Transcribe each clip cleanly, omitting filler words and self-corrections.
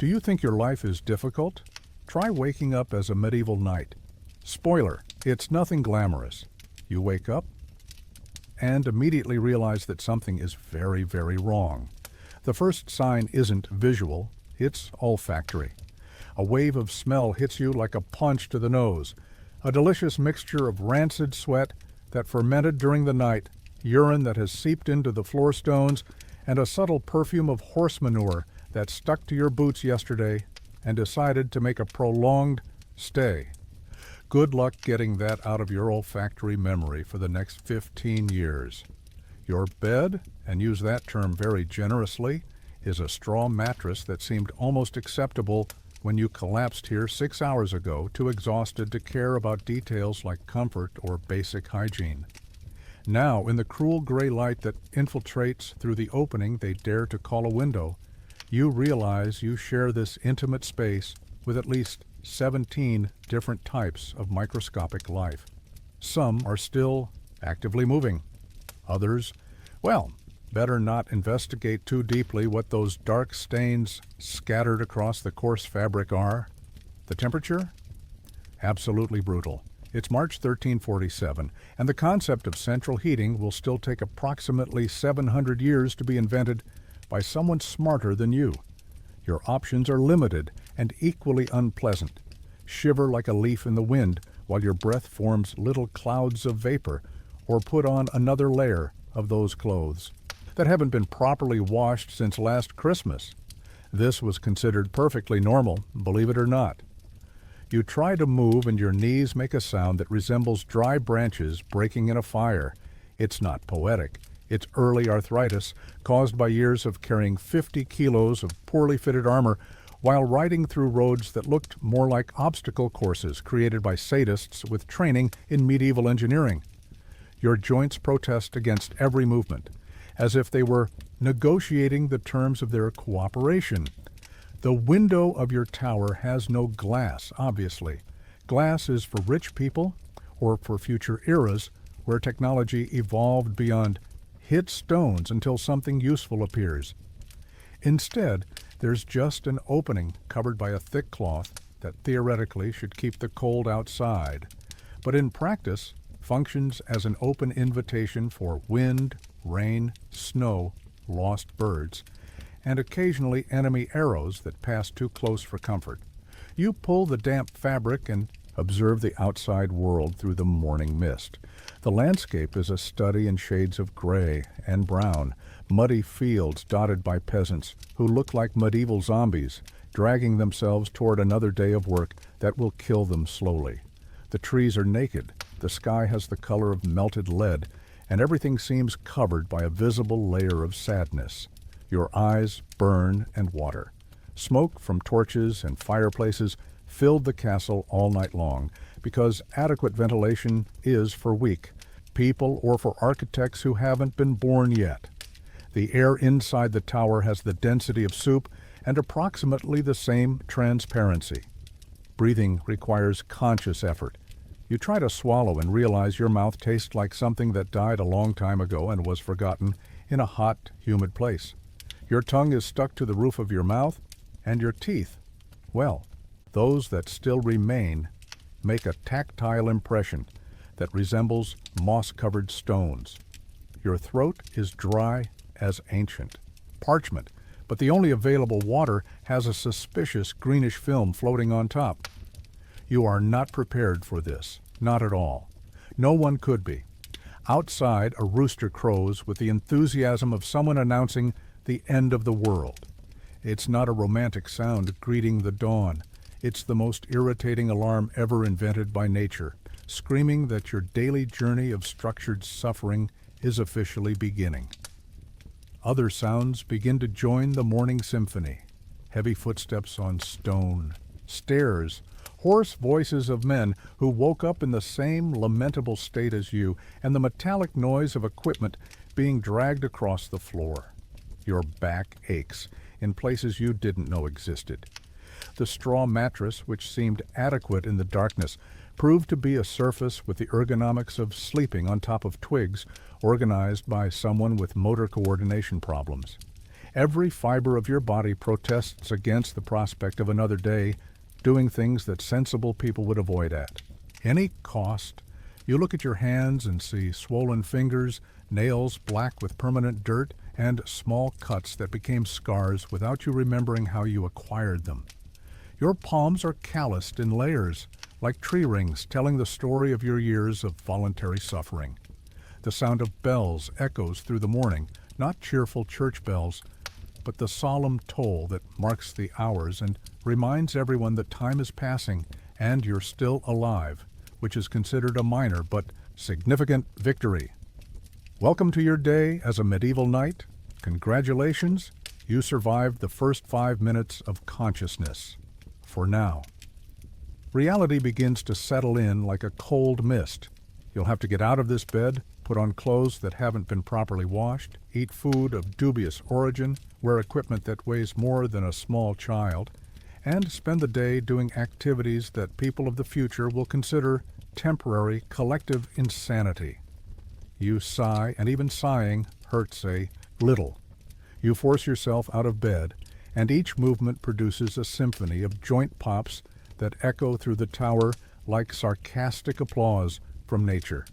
Do you think your life is difficult? Try waking up as a medieval knight. Spoiler, it's nothing glamorous. You wake up and immediately realize that something is very, very wrong. The first sign isn't visual, it's olfactory. A wave of smell hits you like a punch to the nose. A delicious mixture of rancid sweat that fermented during the night, urine that has seeped into the floor stones, and a subtle perfume of horse manure that stuck to your boots yesterday and decided to make a prolonged stay. Good luck getting that out of your olfactory memory for the next 15 years. Your bed, and use that term very generously, is a straw mattress that seemed almost acceptable when you collapsed here 6 hours ago, too exhausted to care about details like comfort or basic hygiene. Now, in the cruel gray light that infiltrates through the opening they dare to call a window, you realize you share this intimate space with at least 17 different types of microscopic life. Some are still actively moving. Others, well, better not investigate too deeply what those dark stains scattered across the coarse fabric are. The temperature? Absolutely brutal. It's March 1347, and the concept of central heating will still take approximately 700 years to be invented by someone smarter than you. Your options are limited and equally unpleasant. Shiver like a leaf in the wind while your breath forms little clouds of vapor, or put on another layer of those clothes that haven't been properly washed since last Christmas. This was considered perfectly normal, believe it or not. You try to move and your knees make a sound that resembles dry branches breaking in a fire. It's not poetic. It's early arthritis caused by years of carrying 50 kilos of poorly fitted armor while riding through roads that looked more like obstacle courses created by sadists with training in medieval engineering. Your joints protest against every movement, as if they were negotiating the terms of their cooperation. The window of your tower has no glass, obviously. Glass is for rich people or for future eras where technology evolved beyond hit stones until something useful appears. Instead, there's just an opening covered by a thick cloth that theoretically should keep the cold outside, but in practice functions as an open invitation for wind, rain, snow, lost birds, and occasionally enemy arrows that pass too close for comfort. You pull the damp fabric and observe the outside world through the morning mist. The landscape is a study in shades of gray and brown, muddy fields dotted by peasants who look like medieval zombies, dragging themselves toward another day of work that will kill them slowly. The trees are naked, the sky has the color of melted lead, and everything seems covered by a visible layer of sadness. Your eyes burn and water. Smoke from torches and fireplaces filled the castle all night long because adequate ventilation is for weak people or for architects who haven't been born yet. The air inside the tower has the density of soup and approximately the same transparency. Breathing requires conscious effort. You try to swallow and realize your mouth tastes like something that died a long time ago and was forgotten in a hot, humid place. Your tongue is stuck to the roof of your mouth, and your teeth, well, those that still remain, make a tactile impression that resembles moss-covered stones. Your throat is dry as ancient parchment, but the only available water has a suspicious greenish film floating on top. You are not prepared for this, not at all. No one could be. Outside, a rooster crows with the enthusiasm of someone announcing the end of the world. It's not a romantic sound greeting the dawn. It's the most irritating alarm ever invented by nature, screaming that your daily journey of structured suffering is officially beginning. Other sounds begin to join the morning symphony. Heavy footsteps on stone, stairs, hoarse voices of men who woke up in the same lamentable state as you, and the metallic noise of equipment being dragged across the floor. Your back aches in places you didn't know existed. The straw mattress, which seemed adequate in the darkness, proved to be a surface with the ergonomics of sleeping on top of twigs, organized by someone with motor coordination problems. Every fiber of your body protests against the prospect of another day doing things that sensible people would avoid at any cost. You look at your hands and see swollen fingers, nails black with permanent dirt, and small cuts that became scars without you remembering how you acquired them. Your palms are calloused in layers, like tree rings telling the story of your years of voluntary suffering. The sound of bells echoes through the morning, not cheerful church bells, but the solemn toll that marks the hours and reminds everyone that time is passing and you're still alive, which is considered a minor but significant victory. Welcome to your day as a medieval knight. Congratulations, you survived the first 5 minutes of consciousness. For now. Reality begins to settle in like a cold mist. You'll have to get out of this bed, put on clothes that haven't been properly washed, eat food of dubious origin, wear equipment that weighs more than a small child, and spend the day doing activities that people of the future will consider temporary collective insanity. You sigh, and even sighing hurts a little. You force yourself out of bed, and each movement produces a symphony of joint pops that echo through the tower like sarcastic applause from nature.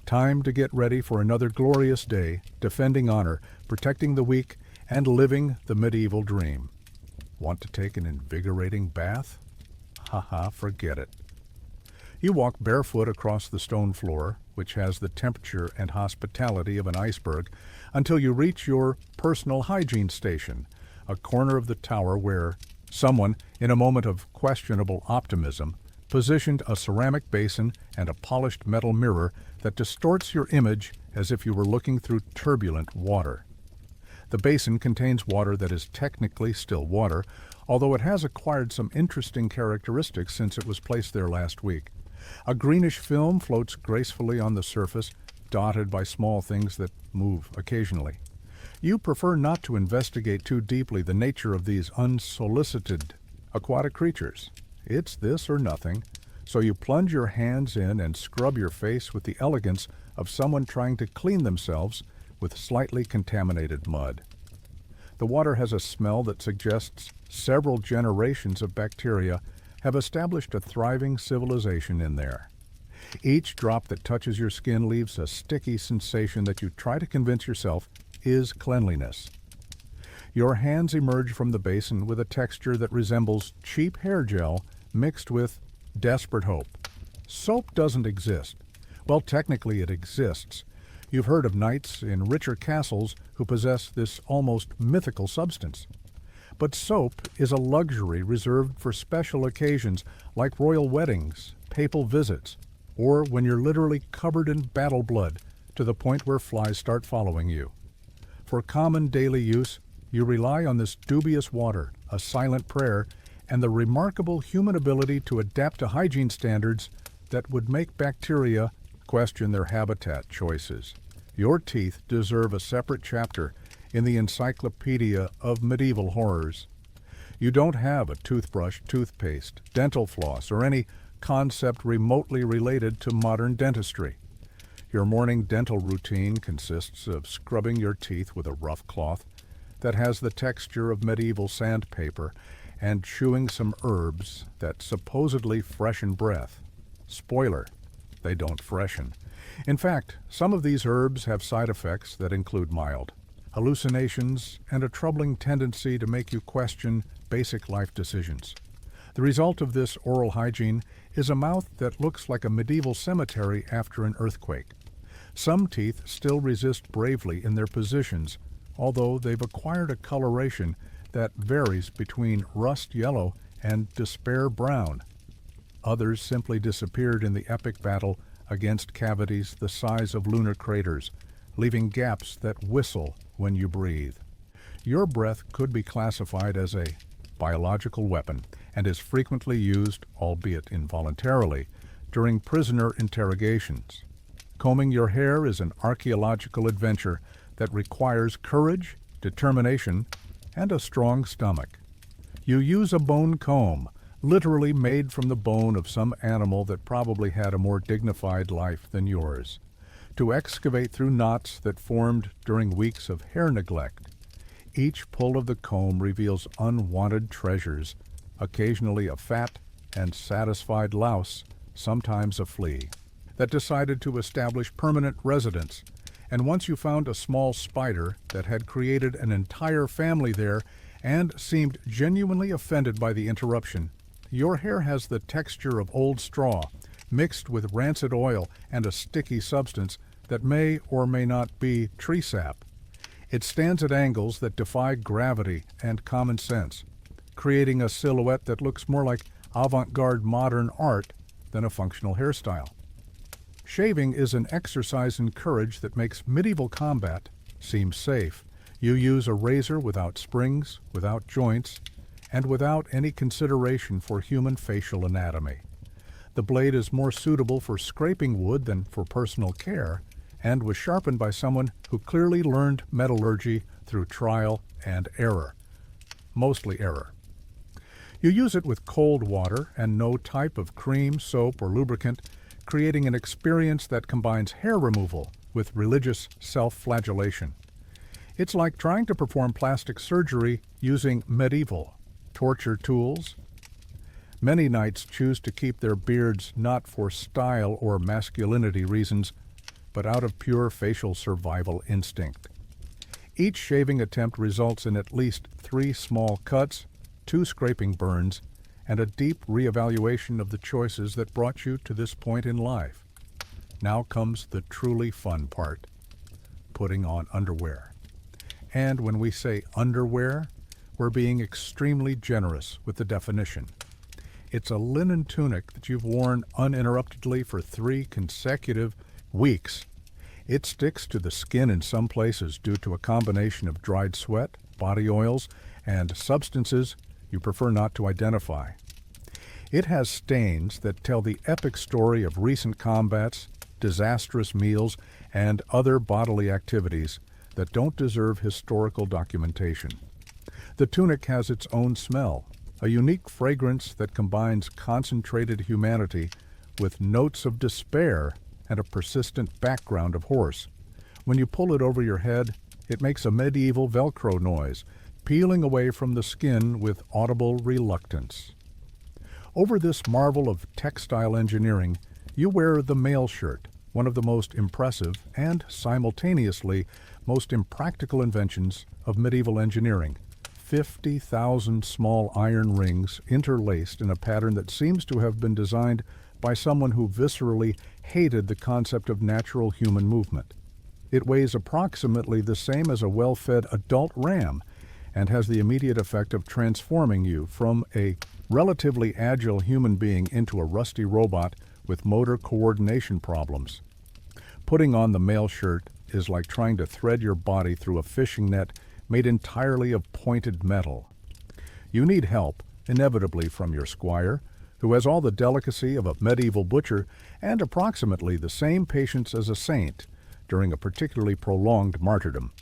Time to get ready for another glorious day, defending honor, protecting the weak, and living the medieval dream. Want to take an invigorating bath? Forget it. You walk barefoot across the stone floor, which has the temperature and hospitality of an iceberg, until you reach your personal hygiene station, a corner of the tower where someone, in a moment of questionable optimism, positioned a ceramic basin and a polished metal mirror that distorts your image as if you were looking through turbulent water. The basin contains water that is technically still water, although it has acquired some interesting characteristics since it was placed there last week. A greenish film floats gracefully on the surface, dotted by small things that move occasionally. You prefer not to investigate too deeply the nature of these unsolicited aquatic creatures. It's this or nothing, so you plunge your hands in and scrub your face with the elegance of someone trying to clean themselves with slightly contaminated mud. The water has a smell that suggests several generations of bacteria have established a thriving civilization in there. Each drop that touches your skin leaves a sticky sensation that you try to convince yourself is cleanliness. Your hands emerge from the basin with a texture that resembles cheap hair gel mixed with desperate hope. Soap doesn't exist. Well, technically it exists. You've heard of knights in richer castles who possess this almost mythical substance. But soap is a luxury reserved for special occasions like royal weddings, papal visits, or when you're literally covered in battle blood to the point where flies start following you. For common daily use, you rely on this dubious water, a silent prayer, and the remarkable human ability to adapt to hygiene standards that would make bacteria question their habitat choices. Your teeth deserve a separate chapter in the encyclopedia of medieval horrors. You don't have a toothbrush, toothpaste, dental floss, or any concept remotely related to modern dentistry. Your morning dental routine consists of scrubbing your teeth with a rough cloth that has the texture of medieval sandpaper and chewing some herbs that supposedly freshen breath. Spoiler, they don't freshen. In fact, some of these herbs have side effects that include mild hallucinations and a troubling tendency to make you question basic life decisions. The result of this oral hygiene is a mouth that looks like a medieval cemetery after an earthquake. Some teeth still resist bravely in their positions, although they've acquired a coloration that varies between rust yellow and despair brown. Others simply disappeared in the epic battle against cavities the size of lunar craters, leaving gaps that whistle when you breathe. Your breath could be classified as a biological weapon and is frequently used, albeit involuntarily, during prisoner interrogations. Combing your hair is an archaeological adventure that requires courage, determination, and a strong stomach. You use a bone comb, literally made from the bone of some animal that probably had a more dignified life than yours, to excavate through knots that formed during weeks of hair neglect. Each pull of the comb reveals unwanted treasures, occasionally a fat and satisfied louse, sometimes a flea, that decided to establish permanent residence. And once you found a small spider that had created an entire family there and seemed genuinely offended by the interruption, your hair has the texture of old straw, mixed with rancid oil and a sticky substance that may or may not be tree sap. It stands at angles that defy gravity and common sense, creating a silhouette that looks more like avant-garde modern art than a functional hairstyle. Shaving is an exercise in courage that makes medieval combat seem safe. You use a razor without springs, without joints, and without any consideration for human facial anatomy. The blade is more suitable for scraping wood than for personal care, and was sharpened by someone who clearly learned metallurgy through trial and error. Mostly error. You use it with cold water and no type of cream, soap, or lubricant, creating an experience that combines hair removal with religious self-flagellation. It's like trying to perform plastic surgery using medieval torture tools. Many knights choose to keep their beards not for style or masculinity reasons, but out of pure facial survival instinct. Each shaving attempt results in at least 3 small cuts, 2 scraping burns, and a deep reevaluation of the choices that brought you to this point in life. Now comes the truly fun part, putting on underwear. And when we say underwear, we're being extremely generous with the definition. It's a linen tunic that you've worn uninterruptedly for 3 consecutive weeks. It sticks to the skin in some places due to a combination of dried sweat, body oils, and substances you prefer not to identify. It has stains that tell the epic story of recent combats, disastrous meals, and other bodily activities that don't deserve historical documentation. The tunic has its own smell, a unique fragrance that combines concentrated humanity with notes of despair and a persistent background of horse. When you pull it over your head, it makes a medieval Velcro noise, peeling away from the skin with audible reluctance. Over this marvel of textile engineering, you wear the mail shirt, one of the most impressive and simultaneously most impractical inventions of medieval engineering. 50,000 small iron rings interlaced in a pattern that seems to have been designed by someone who viscerally hated the concept of natural human movement. It weighs approximately the same as a well-fed adult ram and has the immediate effect of transforming you from a relatively agile human being into a rusty robot with motor coordination problems. Putting on the mail shirt is like trying to thread your body through a fishing net made entirely of pointed metal. You need help, inevitably from your squire, who has all the delicacy of a medieval butcher and approximately the same patience as a saint during a particularly prolonged martyrdom.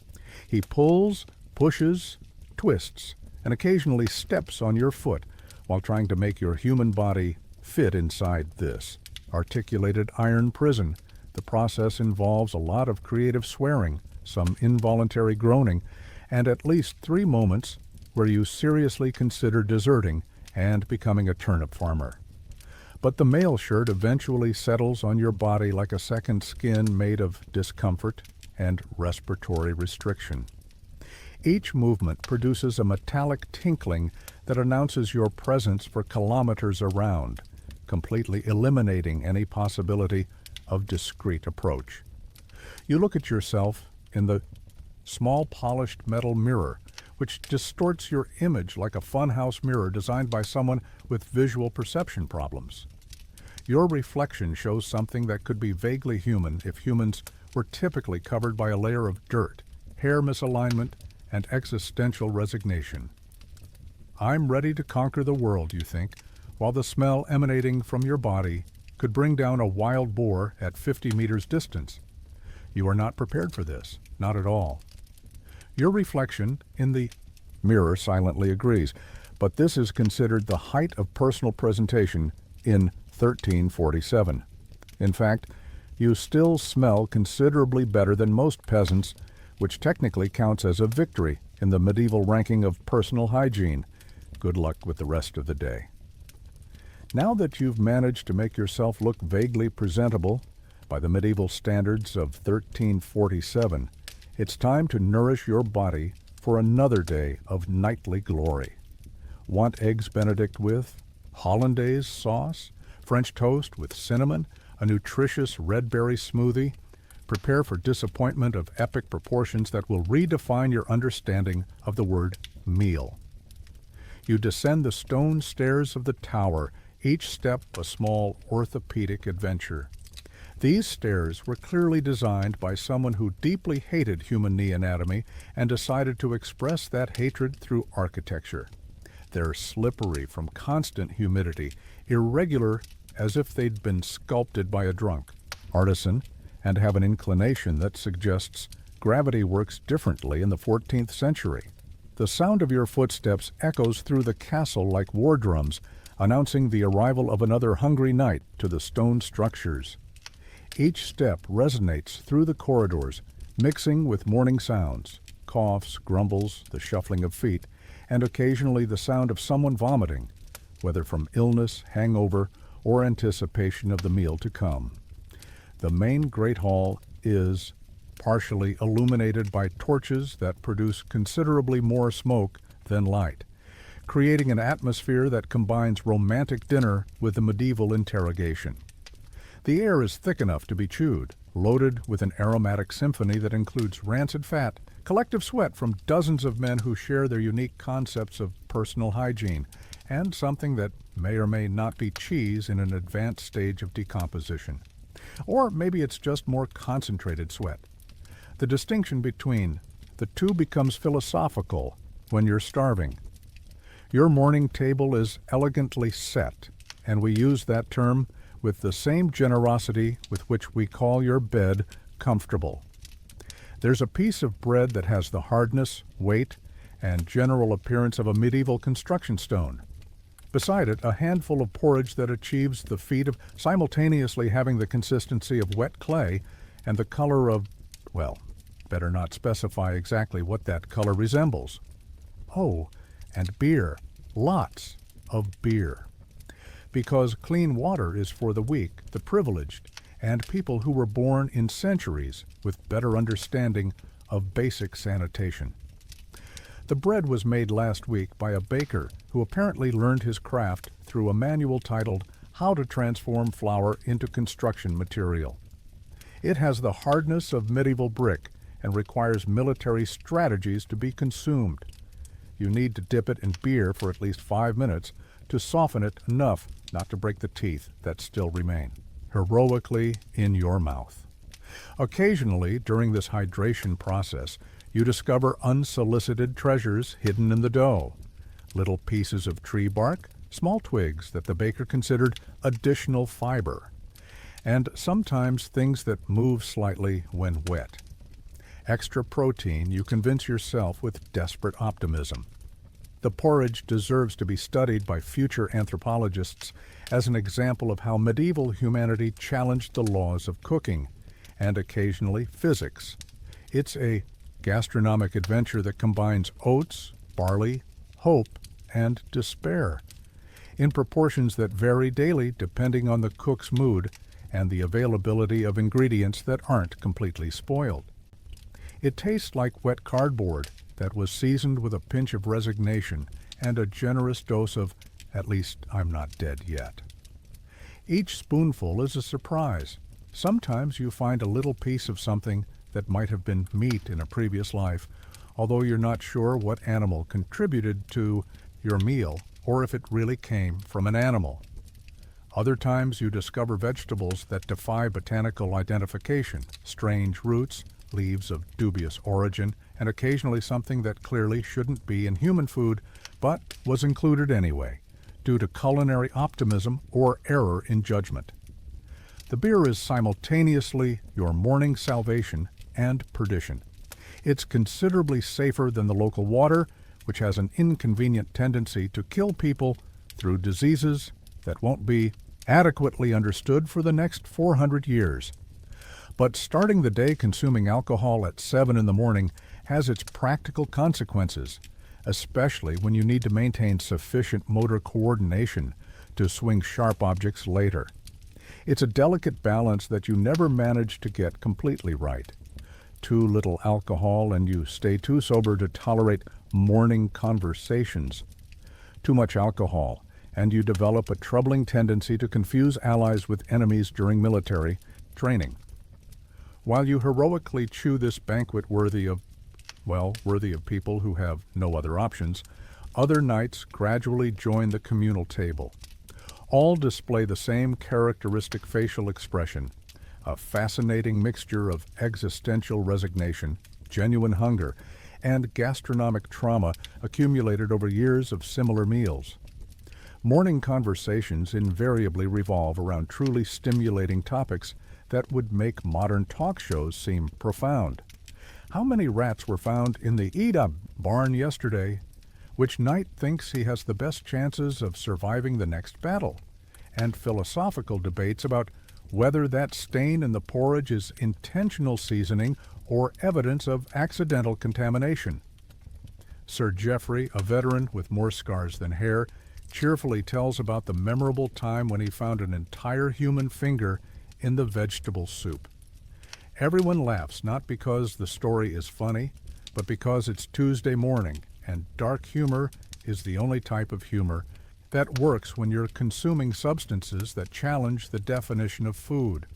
He pulls, pushes, twists, and occasionally steps on your foot while trying to make your human body fit inside this articulated iron prison. The process involves a lot of creative swearing, some involuntary groaning, and at least 3 moments where you seriously consider deserting and becoming a turnip farmer. But the mail shirt eventually settles on your body like a second skin made of discomfort and respiratory restriction. Each movement produces a metallic tinkling that announces your presence for kilometers around, completely eliminating any possibility of discreet approach. You look at yourself in the small polished metal mirror, which distorts your image like a funhouse mirror designed by someone with visual perception problems. Your reflection shows something that could be vaguely human if humans were typically covered by a layer of dirt, hair misalignment, and existential resignation. I'm ready to conquer the world, you think, while the smell emanating from your body could bring down a wild boar at 50 meters distance. You are not prepared for this, not at all. Your reflection in the mirror silently agrees, but this is considered the height of personal presentation in 1347. In fact, you still smell considerably better than most peasants, which technically counts as a victory in the medieval ranking of personal hygiene. Good luck with the rest of the day. Now that you've managed to make yourself look vaguely presentable by the medieval standards of 1347, it's time to nourish your body for another day of nightly glory. Want Eggs Benedict with hollandaise sauce, French toast with cinnamon, a nutritious red berry smoothie? Prepare for disappointment of epic proportions that will redefine your understanding of the word meal. You descend the stone stairs of the tower, each step a small orthopedic adventure. These stairs were clearly designed by someone who deeply hated human knee anatomy and decided to express that hatred through architecture. They're slippery from constant humidity, irregular as if they'd been sculpted by a drunk artisan, and have an inclination that suggests gravity works differently in the 14th century. The sound of your footsteps echoes through the castle like war drums, announcing the arrival of another hungry night to the stone structures. Each step resonates through the corridors, mixing with morning sounds, coughs, grumbles, the shuffling of feet, and occasionally the sound of someone vomiting, whether from illness, hangover, or anticipation of the meal to come. The main Great Hall is partially illuminated by torches that produce considerably more smoke than light, creating an atmosphere that combines romantic dinner with the medieval interrogation. The air is thick enough to be chewed, loaded with an aromatic symphony that includes rancid fat, collective sweat from dozens of men who share their unique concepts of personal hygiene, and something that may or may not be cheese in an advanced stage of decomposition. Or maybe it's just more concentrated sweat. The distinction between the two becomes philosophical when you're starving. Your morning table is elegantly set, and we use that term with the same generosity with which we call your bed comfortable. There's a piece of bread that has the hardness, weight, and general appearance of a medieval construction stone. Beside it, a handful of porridge that achieves the feat of simultaneously having the consistency of wet clay and the color of, well, better not specify exactly what that color resembles. Oh, and beer, lots of beer. Because clean water is for the weak, the privileged, and people who were born in centuries with better understanding of basic sanitation. The bread was made last week by a baker who apparently learned his craft through a manual titled How to Transform Flour into Construction Material. It has the hardness of medieval brick and requires military strategies to be consumed. You need to dip it in beer for at least 5 minutes to soften it enough not to break the teeth that still remain, heroically in your mouth. Occasionally, during this hydration process, you discover unsolicited treasures hidden in the dough. Little pieces of tree bark, small twigs that the baker considered additional fiber, and sometimes things that move slightly when wet. Extra protein, you convince yourself with desperate optimism. The porridge deserves to be studied by future anthropologists as an example of how medieval humanity challenged the laws of cooking, and occasionally physics. It's a gastronomic adventure that combines oats, barley, hope, and despair, in proportions that vary daily depending on the cook's mood and the availability of ingredients that aren't completely spoiled. It tastes like wet cardboard that was seasoned with a pinch of resignation and a generous dose of, at least I'm not dead yet. Each spoonful is a surprise. Sometimes you find a little piece of something that might have been meat in a previous life, although you're not sure what animal contributed to your meal or if it really came from an animal. Other times you discover vegetables that defy botanical identification, strange roots, leaves of dubious origin, and occasionally something that clearly shouldn't be in human food, but was included anyway, due to culinary optimism or error in judgment. The beer is simultaneously your morning salvation and perdition. It's considerably safer than the local water, which has an inconvenient tendency to kill people through diseases that won't be adequately understood for the next 400 years. But starting the day consuming alcohol at 7 in the morning has its practical consequences, especially when you need to maintain sufficient motor coordination to swing sharp objects later. It's a delicate balance that you never manage to get completely right. Too little alcohol and you stay too sober to tolerate morning conversations. Too much alcohol and you develop a troubling tendency to confuse allies with enemies during military training. While you heroically chew this banquet worthy of people who have no other options, other knights gradually join the communal table. All display the same characteristic facial expression, a fascinating mixture of existential resignation, genuine hunger, and gastronomic trauma accumulated over years of similar meals. Morning conversations invariably revolve around truly stimulating topics that would make modern talk shows seem profound. How many rats were found in the Ida barn yesterday? Which knight thinks he has the best chances of surviving the next battle? And philosophical debates about whether that stain in the porridge is intentional seasoning or evidence of accidental contamination. Sir Geoffrey, a veteran with more scars than hair, cheerfully tells about the memorable time when he found an entire human finger in the vegetable soup. Everyone laughs not because the story is funny, but because it's Tuesday morning, and dark humor is the only type of humor that works when you're consuming substances that challenge the definition of food.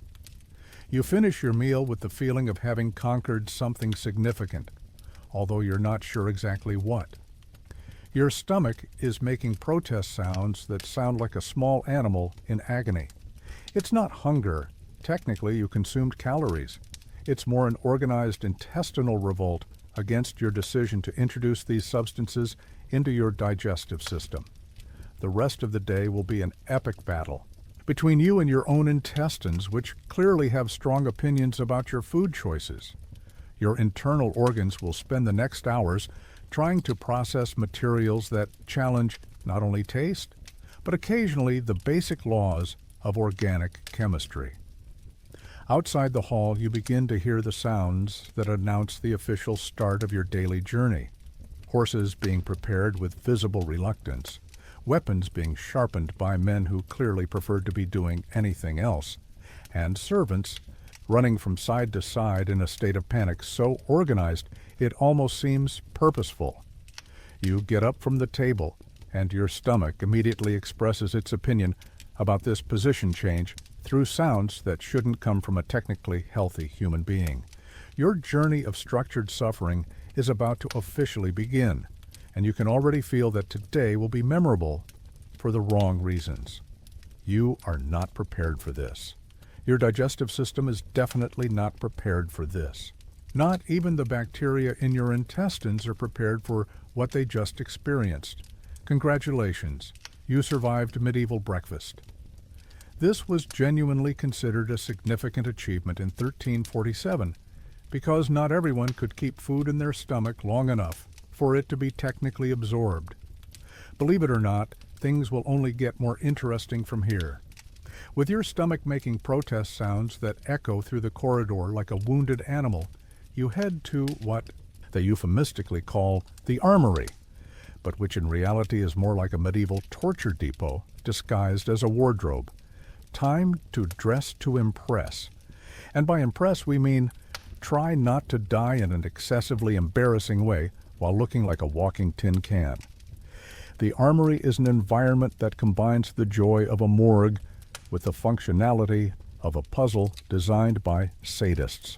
You finish your meal with the feeling of having conquered something significant, although you're not sure exactly what. Your stomach is making protest sounds that sound like a small animal in agony. It's not hunger. Technically, you consumed calories. It's more an organized intestinal revolt against your decision to introduce these substances into your digestive system. The rest of the day will be an epic battle between you and your own intestines, which clearly have strong opinions about your food choices. Your internal organs will spend the next hours trying to process materials that challenge not only taste, but occasionally the basic laws of organic chemistry. Outside the hall, you begin to hear the sounds that announce the official start of your daily journey. Horses being prepared with visible reluctance, weapons being sharpened by men who clearly preferred to be doing anything else, and servants running from side to side in a state of panic so organized it almost seems purposeful. You get up from the table, and your stomach immediately expresses its opinion about this position change through sounds that shouldn't come from a technically healthy human being. Your journey of structured suffering is about to officially begin, and you can already feel that today will be memorable for the wrong reasons. You are not prepared for this. Your digestive system is definitely not prepared for this. Not even the bacteria in your intestines are prepared for what they just experienced. Congratulations, you survived medieval breakfast. This was genuinely considered a significant achievement in 1347 because not everyone could keep food in their stomach long enough for it to be technically absorbed. Believe it or not, things will only get more interesting from here. With your stomach making protest sounds that echo through the corridor like a wounded animal, you head to what they euphemistically call the armory, but which in reality is more like a medieval torture depot disguised as a wardrobe. Time to dress to impress. And by impress we mean try not to die in an excessively embarrassing way while looking like a walking tin can. The armory is an environment that combines the joy of a morgue with the functionality of a puzzle designed by sadists.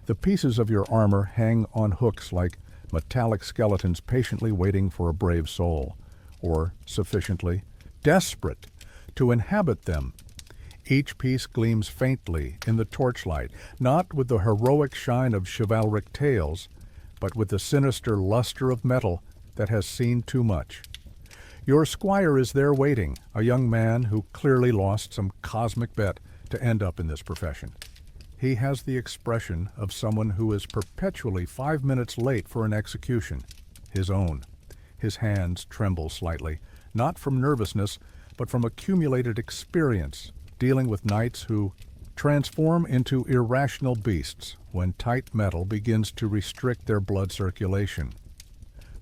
The pieces of your armor hang on hooks like metallic skeletons patiently waiting for a brave soul, or sufficiently desperate to inhabit them. Each piece gleams faintly in the torchlight, not with the heroic shine of chivalric tales, but with the sinister luster of metal that has seen too much. Your squire is there waiting, a young man who clearly lost some cosmic bet to end up in this profession. He has the expression of someone who is perpetually 5 minutes late for an execution, his own. His hands tremble slightly, not from nervousness, but from accumulated experience dealing with knights who transform into irrational beasts when tight metal begins to restrict their blood circulation.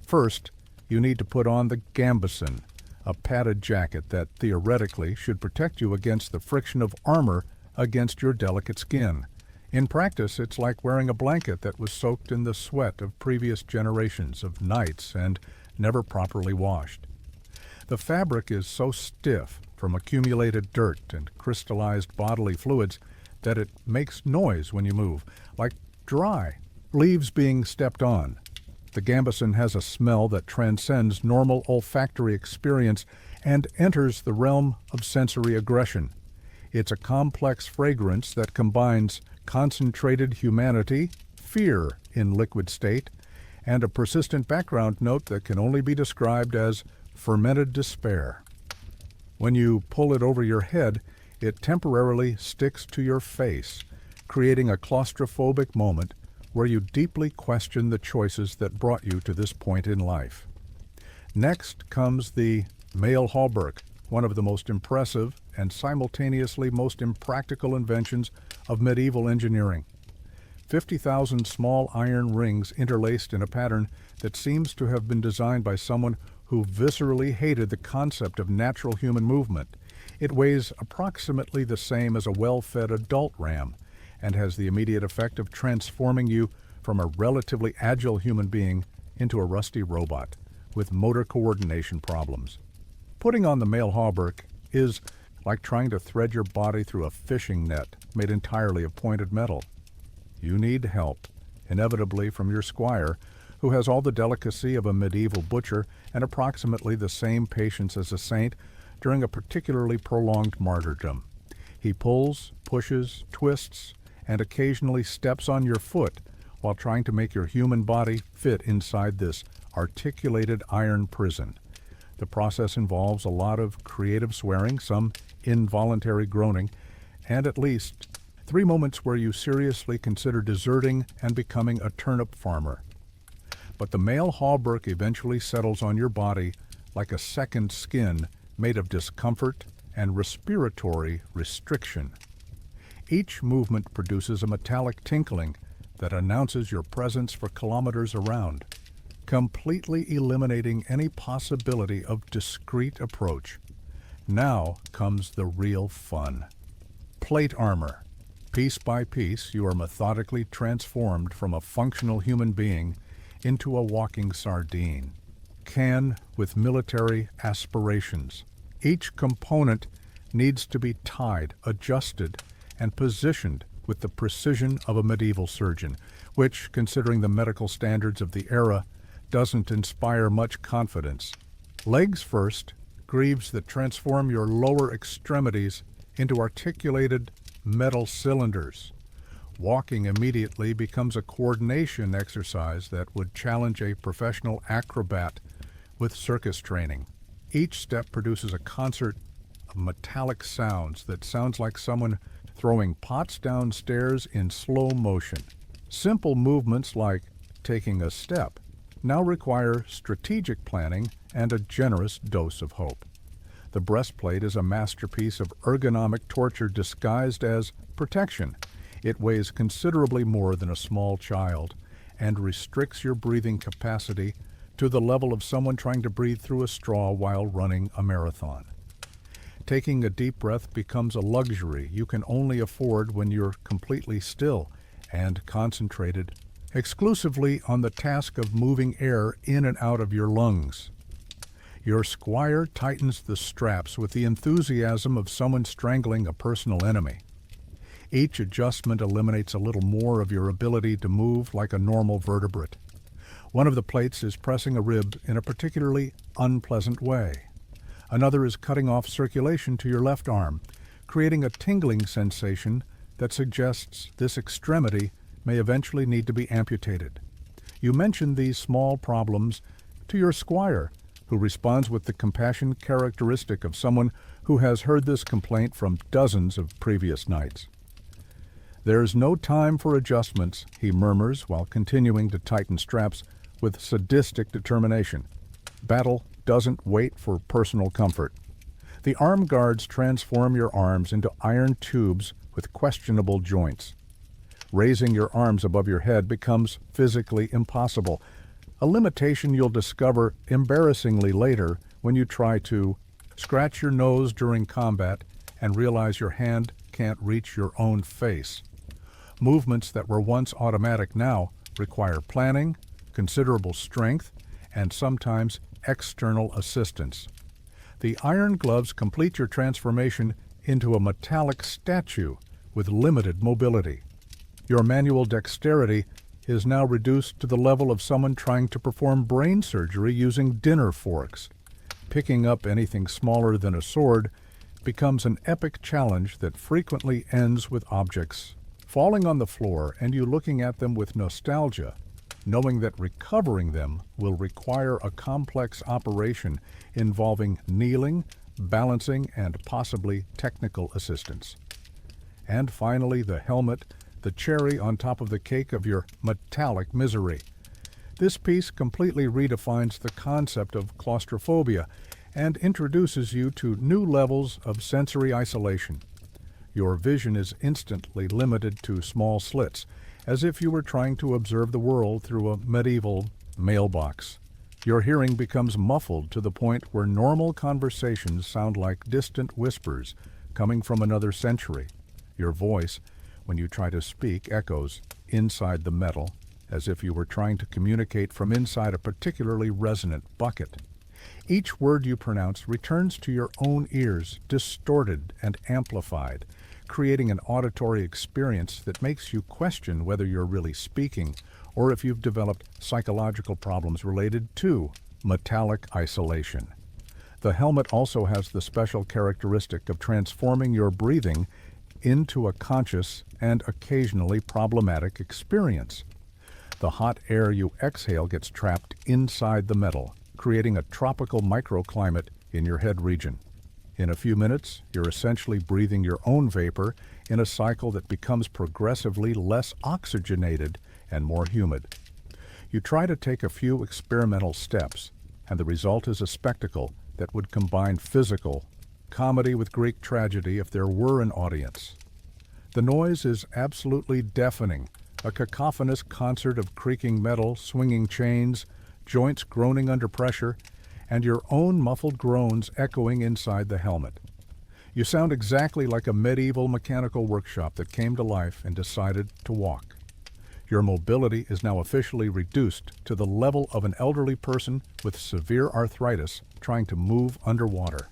First, you need to put on the gambeson, a padded jacket that theoretically should protect you against the friction of armor against your delicate skin. In practice, it's like wearing a blanket that was soaked in the sweat of previous generations of nights and never properly washed. The fabric is so stiff from accumulated dirt and crystallized bodily fluids that it makes noise when you move, like dry leaves being stepped on. The gambeson has a smell that transcends normal olfactory experience and enters the realm of sensory aggression. It's a complex fragrance that combines concentrated humanity, fear in liquid state, and a persistent background note that can only be described as fermented despair. When you pull it over your head, it temporarily sticks to your face, creating a claustrophobic moment where you deeply question the choices that brought you to this point in life. Next comes the male hauberk, one of the most impressive and simultaneously most impractical inventions of medieval engineering. 50,000 small iron rings interlaced in a pattern that seems to have been designed by someone who viscerally hated the concept of natural human movement. It weighs approximately the same as a well-fed adult ram and has the immediate effect of transforming you from a relatively agile human being into a rusty robot with motor coordination problems. Putting on the male hauberk is like trying to thread your body through a fishing net made entirely of pointed metal. You need help, inevitably from your squire, who has all the delicacy of a medieval butcher and approximately the same patience as a saint during a particularly prolonged martyrdom. He pulls, pushes, twists, and occasionally steps on your foot while trying to make your human body fit inside this articulated iron prison. The process involves a lot of creative swearing, some involuntary groaning, and at least 3 moments where you seriously consider deserting and becoming a turnip farmer. But the male hauberk eventually settles on your body like a second skin made of discomfort and respiratory restriction. Each movement produces a metallic tinkling that announces your presence for kilometers around, completely eliminating any possibility of discreet approach. Now comes the real fun. Plate armor. Piece by piece, you are methodically transformed from a functional human being into a walking sardine, can with military aspirations. Each component needs to be tied, adjusted, and positioned with the precision of a medieval surgeon, which, considering the medical standards of the era, doesn't inspire much confidence. Legs first, greaves that transform your lower extremities into articulated metal cylinders. Walking immediately becomes a coordination exercise that would challenge a professional acrobat with circus training. Each step produces a concert of metallic sounds that sounds like someone throwing pots downstairs in slow motion. Simple movements like taking a step now require strategic planning and a generous dose of hope. The breastplate is a masterpiece of ergonomic torture disguised as protection. It weighs considerably more than a small child and restricts your breathing capacity to the level of someone trying to breathe through a straw while running a marathon. Taking a deep breath becomes a luxury you can only afford when you're completely still and concentrated exclusively on the task of moving air in and out of your lungs. Your squire tightens the straps with the enthusiasm of someone strangling a personal enemy. Each adjustment eliminates a little more of your ability to move like a normal vertebrate. One of the plates is pressing a rib in a particularly unpleasant way. Another is cutting off circulation to your left arm, creating a tingling sensation that suggests this extremity may eventually need to be amputated. You mention these small problems to your squire, who responds with the compassion characteristic of someone who has heard this complaint from dozens of previous nights. "There's no time for adjustments," he murmurs while continuing to tighten straps with sadistic determination. Battle doesn't wait for personal comfort. The arm guards transform your arms into iron tubes with questionable joints. Raising your arms above your head becomes physically impossible, a limitation you'll discover embarrassingly later when you try to scratch your nose during combat and realize your hand can't reach your own face. Movements that were once automatic now require planning, considerable strength, and sometimes external assistance. The iron gloves complete your transformation into a metallic statue with limited mobility. Your manual dexterity is now reduced to the level of someone trying to perform brain surgery using dinner forks. Picking up anything smaller than a sword becomes an epic challenge that frequently ends with objects falling on the floor and you looking at them with nostalgia, knowing that recovering them will require a complex operation involving kneeling, balancing, and possibly technical assistance. And finally, the helmet, the cherry on top of the cake of your metallic misery. This piece completely redefines the concept of claustrophobia and introduces you to new levels of sensory isolation. Your vision is instantly limited to small slits, as if you were trying to observe the world through a medieval mailbox. Your hearing becomes muffled to the point where normal conversations sound like distant whispers coming from another century. Your voice, when you try to speak, echoes inside the metal, as if you were trying to communicate from inside a particularly resonant bucket. Each word you pronounce returns to your own ears, distorted and amplified, creating an auditory experience that makes you question whether you're really speaking or if you've developed psychological problems related to metallic isolation. The helmet also has the special characteristic of transforming your breathing into a conscious and occasionally problematic experience. The hot air you exhale gets trapped inside the metal, creating a tropical microclimate in your head region. In a few minutes, you're essentially breathing your own vapor in a cycle that becomes progressively less oxygenated and more humid. You try to take a few experimental steps, and the result is a spectacle that would combine physical comedy with Greek tragedy if there were an audience. The noise is absolutely deafening, a cacophonous concert of creaking metal, swinging chains, joints groaning under pressure, and your own muffled groans echoing inside the helmet. You sound exactly like a medieval mechanical workshop that came to life and decided to walk. Your mobility is now officially reduced to the level of an elderly person with severe arthritis trying to move underwater.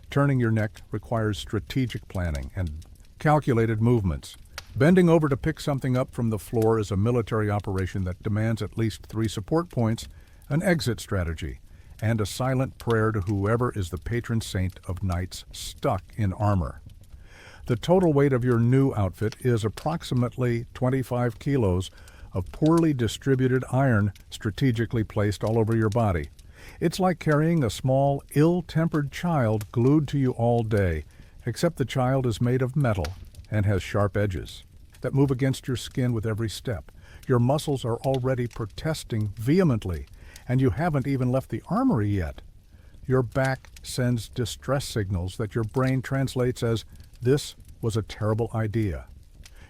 Turning your neck requires strategic planning and calculated movements. Bending over to pick something up from the floor is a military operation that demands at least 3 support points, an exit strategy, and a silent prayer to whoever is the patron saint of knights stuck in armor. The total weight of your new outfit is approximately 25 kilos of poorly distributed iron strategically placed all over your body. It's like carrying a small, ill-tempered child glued to you all day, except the child is made of metal and has sharp edges that move against your skin with every step. Your muscles are already protesting vehemently, and you haven't even left the armory yet. Your back sends distress signals that your brain translates as, "This was a terrible idea."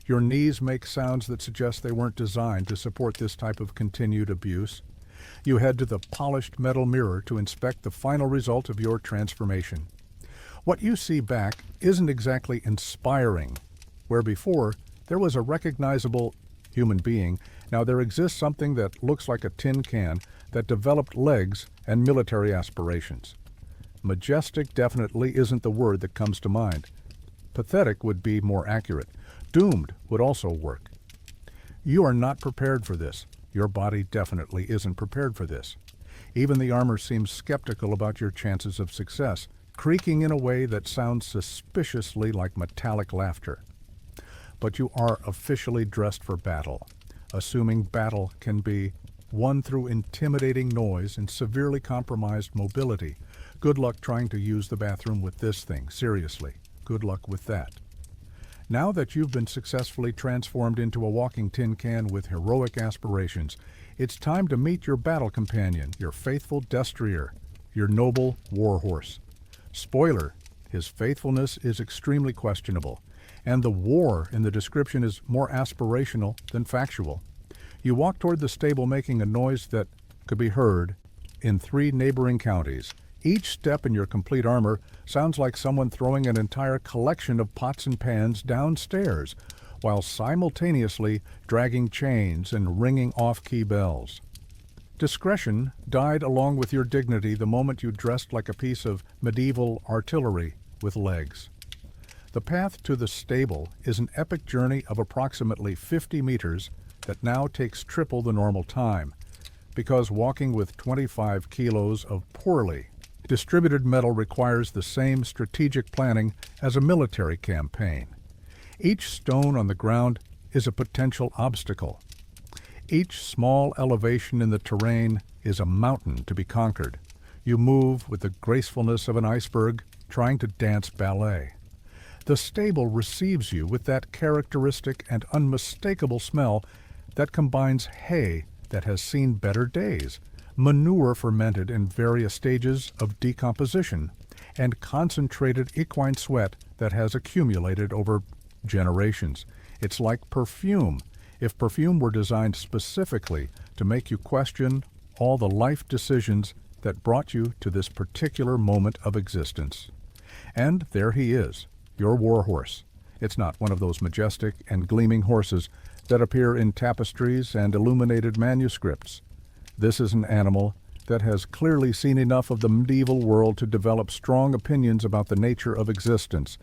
Your knees make sounds that suggest they weren't designed to support this type of continued abuse. You head to the polished metal mirror to inspect the final result of your transformation. What you see back isn't exactly inspiring. Where before there was a recognizable human being, now there exists something that looks like a tin can that developed legs and military aspirations. Majestic definitely isn't the word that comes to mind. Pathetic would be more accurate. Doomed would also work. You are not prepared for this. Your body definitely isn't prepared for this. Even the armor seems skeptical about your chances of success, creaking in a way that sounds suspiciously like metallic laughter. But you are officially dressed for battle, assuming battle can be won through intimidating noise and severely compromised mobility. Good luck trying to use the bathroom with this thing, seriously. Good luck with that. Now that you've been successfully transformed into a walking tin can with heroic aspirations, it's time to meet your battle companion, your faithful destrier, your noble warhorse. Spoiler, his faithfulness is extremely questionable, and the war in the description is more aspirational than factual. You walk toward the stable making a noise that could be heard in 3 neighboring counties. Each step in your complete armor sounds like someone throwing an entire collection of pots and pans downstairs, while simultaneously dragging chains and ringing off-key bells. Discretion died along with your dignity the moment you dressed like a piece of medieval artillery with legs. The path to the stable is an epic journey of approximately 50 meters that now takes triple the normal time, because walking with 25 kilos of poorly distributed metal requires the same strategic planning as a military campaign. Each stone on the ground is a potential obstacle. Each small elevation in the terrain is a mountain to be conquered. You move with the gracefulness of an iceberg trying to dance ballet. The stable receives you with that characteristic and unmistakable smell that combines hay that has seen better days, manure fermented in various stages of decomposition, and concentrated equine sweat that has accumulated over generations. It's like perfume, if perfume were designed specifically to make you question all the life decisions that brought you to this particular moment of existence. And there he is, your war horse. It's not one of those majestic and gleaming horses that appear in tapestries and illuminated manuscripts. This is an animal that has clearly seen enough of the medieval world to develop strong opinions about the nature of existence,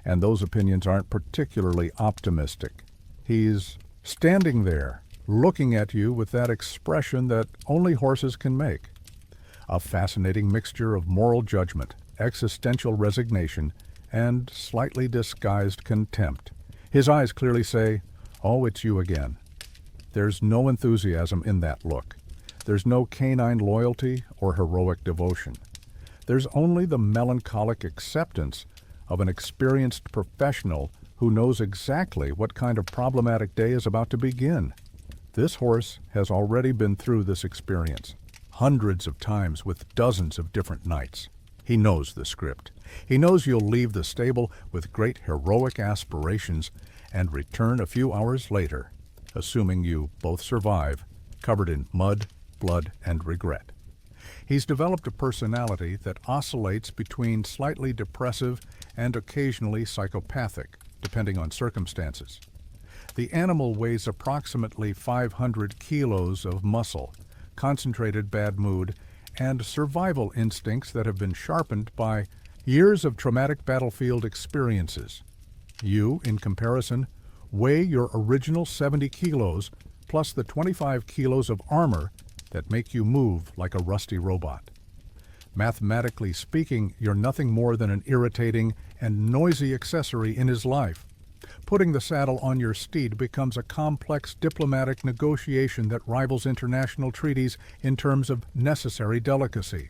and those opinions aren't particularly optimistic. He's standing there, looking at you with that expression that only horses can make. A fascinating mixture of moral judgment, existential resignation, and slightly disguised contempt. His eyes clearly say, "Oh, it's you again." There's no enthusiasm in that look. There's no canine loyalty or heroic devotion. There's only the melancholic acceptance of an experienced professional who knows exactly what kind of problematic day is about to begin. This horse has already been through this experience, hundreds of times with dozens of different knights. He knows the script. He knows you'll leave the stable with great heroic aspirations and return a few hours later, assuming you both survive, covered in mud, blood, and regret. He's developed a personality that oscillates between slightly depressive and occasionally psychopathic, depending on circumstances. The animal weighs approximately 500 kilos of muscle, concentrated bad mood, and survival instincts that have been sharpened by years of traumatic battlefield experiences. You, in comparison, weigh your original 70 kilos plus the 25 kilos of armor that make you move like a rusty robot. Mathematically speaking, you're nothing more than an irritating and noisy accessory in his life. Putting the saddle on your steed becomes a complex diplomatic negotiation that rivals international treaties in terms of necessary delicacy.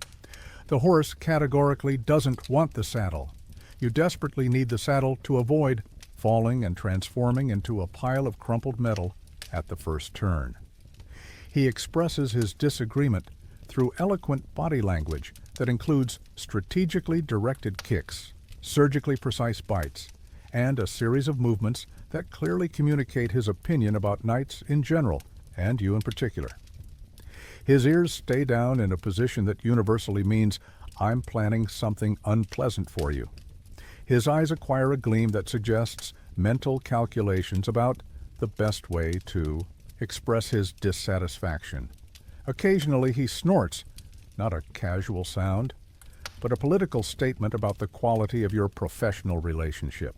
The horse categorically doesn't want the saddle. You desperately need the saddle to avoid falling and transforming into a pile of crumpled metal at the first turn. He expresses his disagreement through eloquent body language that includes strategically directed kicks, surgically precise bites, and a series of movements that clearly communicate his opinion about knights in general, and you in particular. His ears stay down in a position that universally means, "I'm planning something unpleasant for you." His eyes acquire a gleam that suggests mental calculations about the best way to express his dissatisfaction. Occasionally he snorts, not a casual sound, but a political statement about the quality of your professional relationship.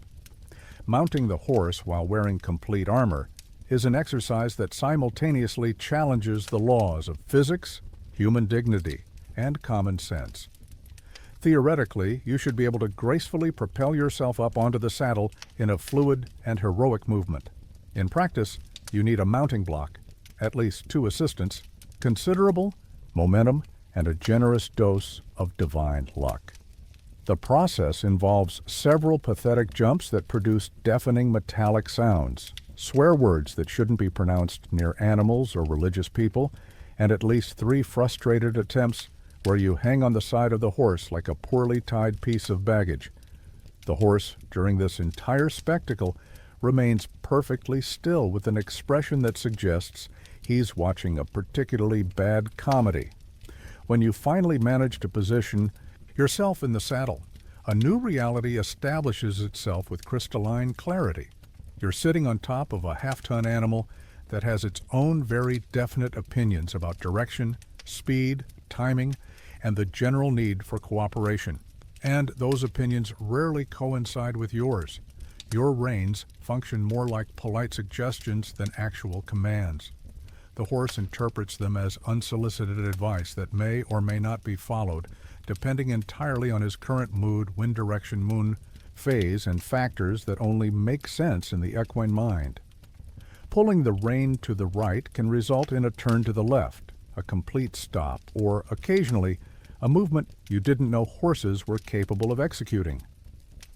Mounting the horse while wearing complete armor is an exercise that simultaneously challenges the laws of physics, human dignity, and common sense. Theoretically, you should be able to gracefully propel yourself up onto the saddle in a fluid and heroic movement. In practice, you need a mounting block, at least 2 assistants, considerable momentum, and a generous dose of divine luck. The process involves several pathetic jumps that produce deafening metallic sounds, swear words that shouldn't be pronounced near animals or religious people, and at least 3 frustrated attempts where you hang on the side of the horse like a poorly tied piece of baggage. The horse, during this entire spectacle, remains perfectly still with an expression that suggests he's watching a particularly bad comedy. When you finally manage to position yourself in the saddle, a new reality establishes itself with crystalline clarity. You're sitting on top of a half-ton animal that has its own very definite opinions about direction, speed, timing, and the general need for cooperation. And those opinions rarely coincide with yours. Your reins function more like polite suggestions than actual commands. The horse interprets them as unsolicited advice that may or may not be followed, depending entirely on his current mood, wind direction, moon phase, and factors that only make sense in the equine mind. Pulling the rein to the right can result in a turn to the left, a complete stop, or occasionally a movement you didn't know horses were capable of executing.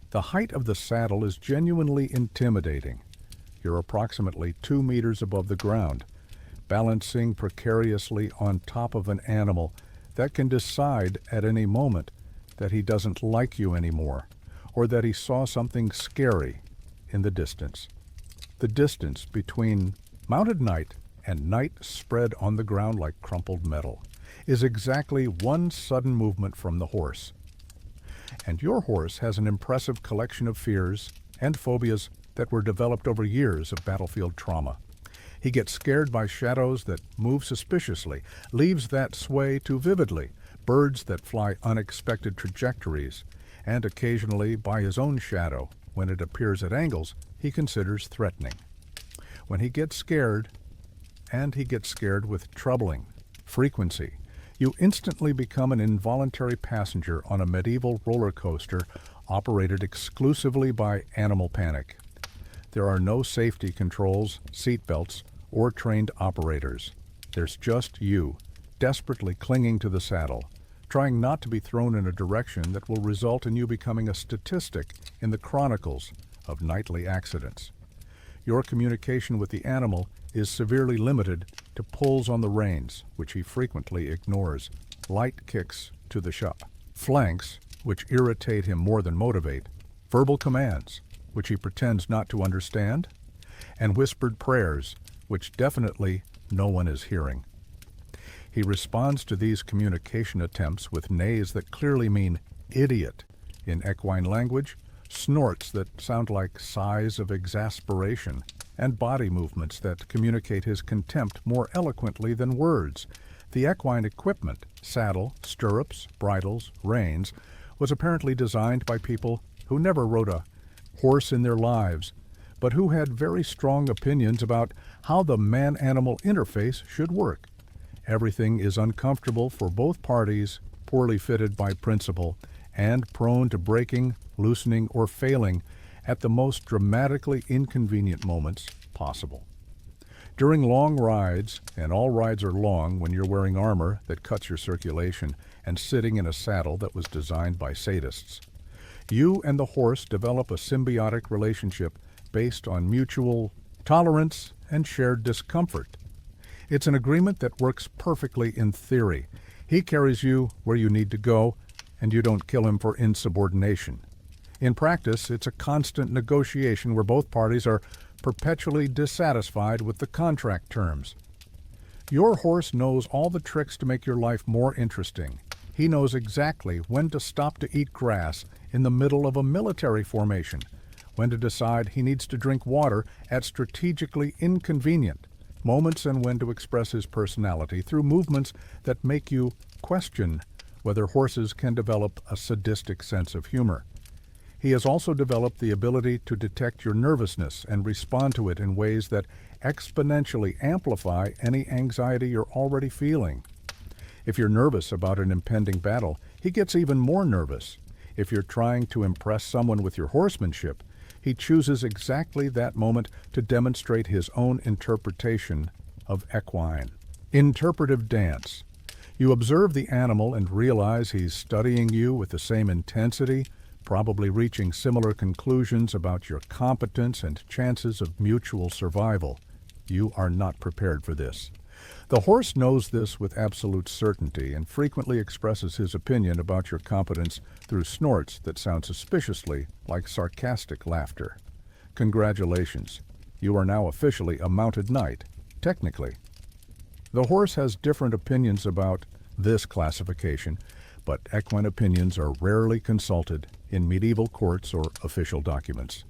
The height of the saddle is genuinely intimidating. You're approximately 2 meters above the ground, balancing precariously on top of an animal that can decide at any moment that he doesn't like you anymore, or that he saw something scary in the distance. The distance between mounted knight and knight spread on the ground like crumpled metal is exactly one sudden movement from the horse. And your horse has an impressive collection of fears and phobias that were developed over years of battlefield trauma. He gets scared by shadows that move suspiciously, leaves that sway too vividly, birds that fly unexpected trajectories, and occasionally by his own shadow when it appears at angles he considers threatening. When he gets scared, and he gets scared with troubling frequency, you instantly become an involuntary passenger on a medieval roller coaster operated exclusively by animal panic. There are no safety controls, seat belts, or trained operators. There's just you, desperately clinging to the saddle, trying not to be thrown in a direction that will result in you becoming a statistic in the chronicles of nightly accidents. Your communication with the animal is severely limited to pulls on the reins, which he frequently ignores, light kicks to the shup, flanks, which irritate him more than motivate, verbal commands, which he pretends not to understand, and whispered prayers, which definitely no one is hearing. He responds to these communication attempts with neighs that clearly mean idiot in equine language, snorts that sound like sighs of exasperation, and body movements that communicate his contempt more eloquently than words. The equine equipment, saddle, stirrups, bridles, reins, was apparently designed by people who never rode a horse in their lives, but who had very strong opinions about how the man-animal interface should work. Everything is uncomfortable for both parties, poorly fitted by principle, and prone to breaking, loosening, or failing at the most dramatically inconvenient moments possible. During long rides, and all rides are long when you're wearing armor that cuts your circulation and sitting in a saddle that was designed by sadists, you and the horse develop a symbiotic relationship based on mutual tolerance and shared discomfort. It's an agreement that works perfectly in theory. He carries you where you need to go, and you don't kill him for insubordination. In practice, it's a constant negotiation where both parties are perpetually dissatisfied with the contract terms. Your horse knows all the tricks to make your life more interesting. He knows exactly when to stop to eat grass in the middle of a military formation, when to decide he needs to drink water at strategically inconvenient moments, and when to express his personality through movements that make you question whether horses can develop a sadistic sense of humor. He has also developed the ability to detect your nervousness and respond to it in ways that exponentially amplify any anxiety you're already feeling. If you're nervous about an impending battle, he gets even more nervous. If you're trying to impress someone with your horsemanship, he chooses exactly that moment to demonstrate his own interpretation of equine. Interpretive dance. You observe the animal and realize he's studying you with the same intensity, probably reaching similar conclusions about your competence and chances of mutual survival. You are not prepared for this. The horse knows this with absolute certainty and frequently expresses his opinion about your competence through snorts that sound suspiciously like sarcastic laughter. Congratulations, you are now officially a mounted knight, technically. The horse has different opinions about this classification, but equine opinions are rarely consulted in medieval courts or official documents.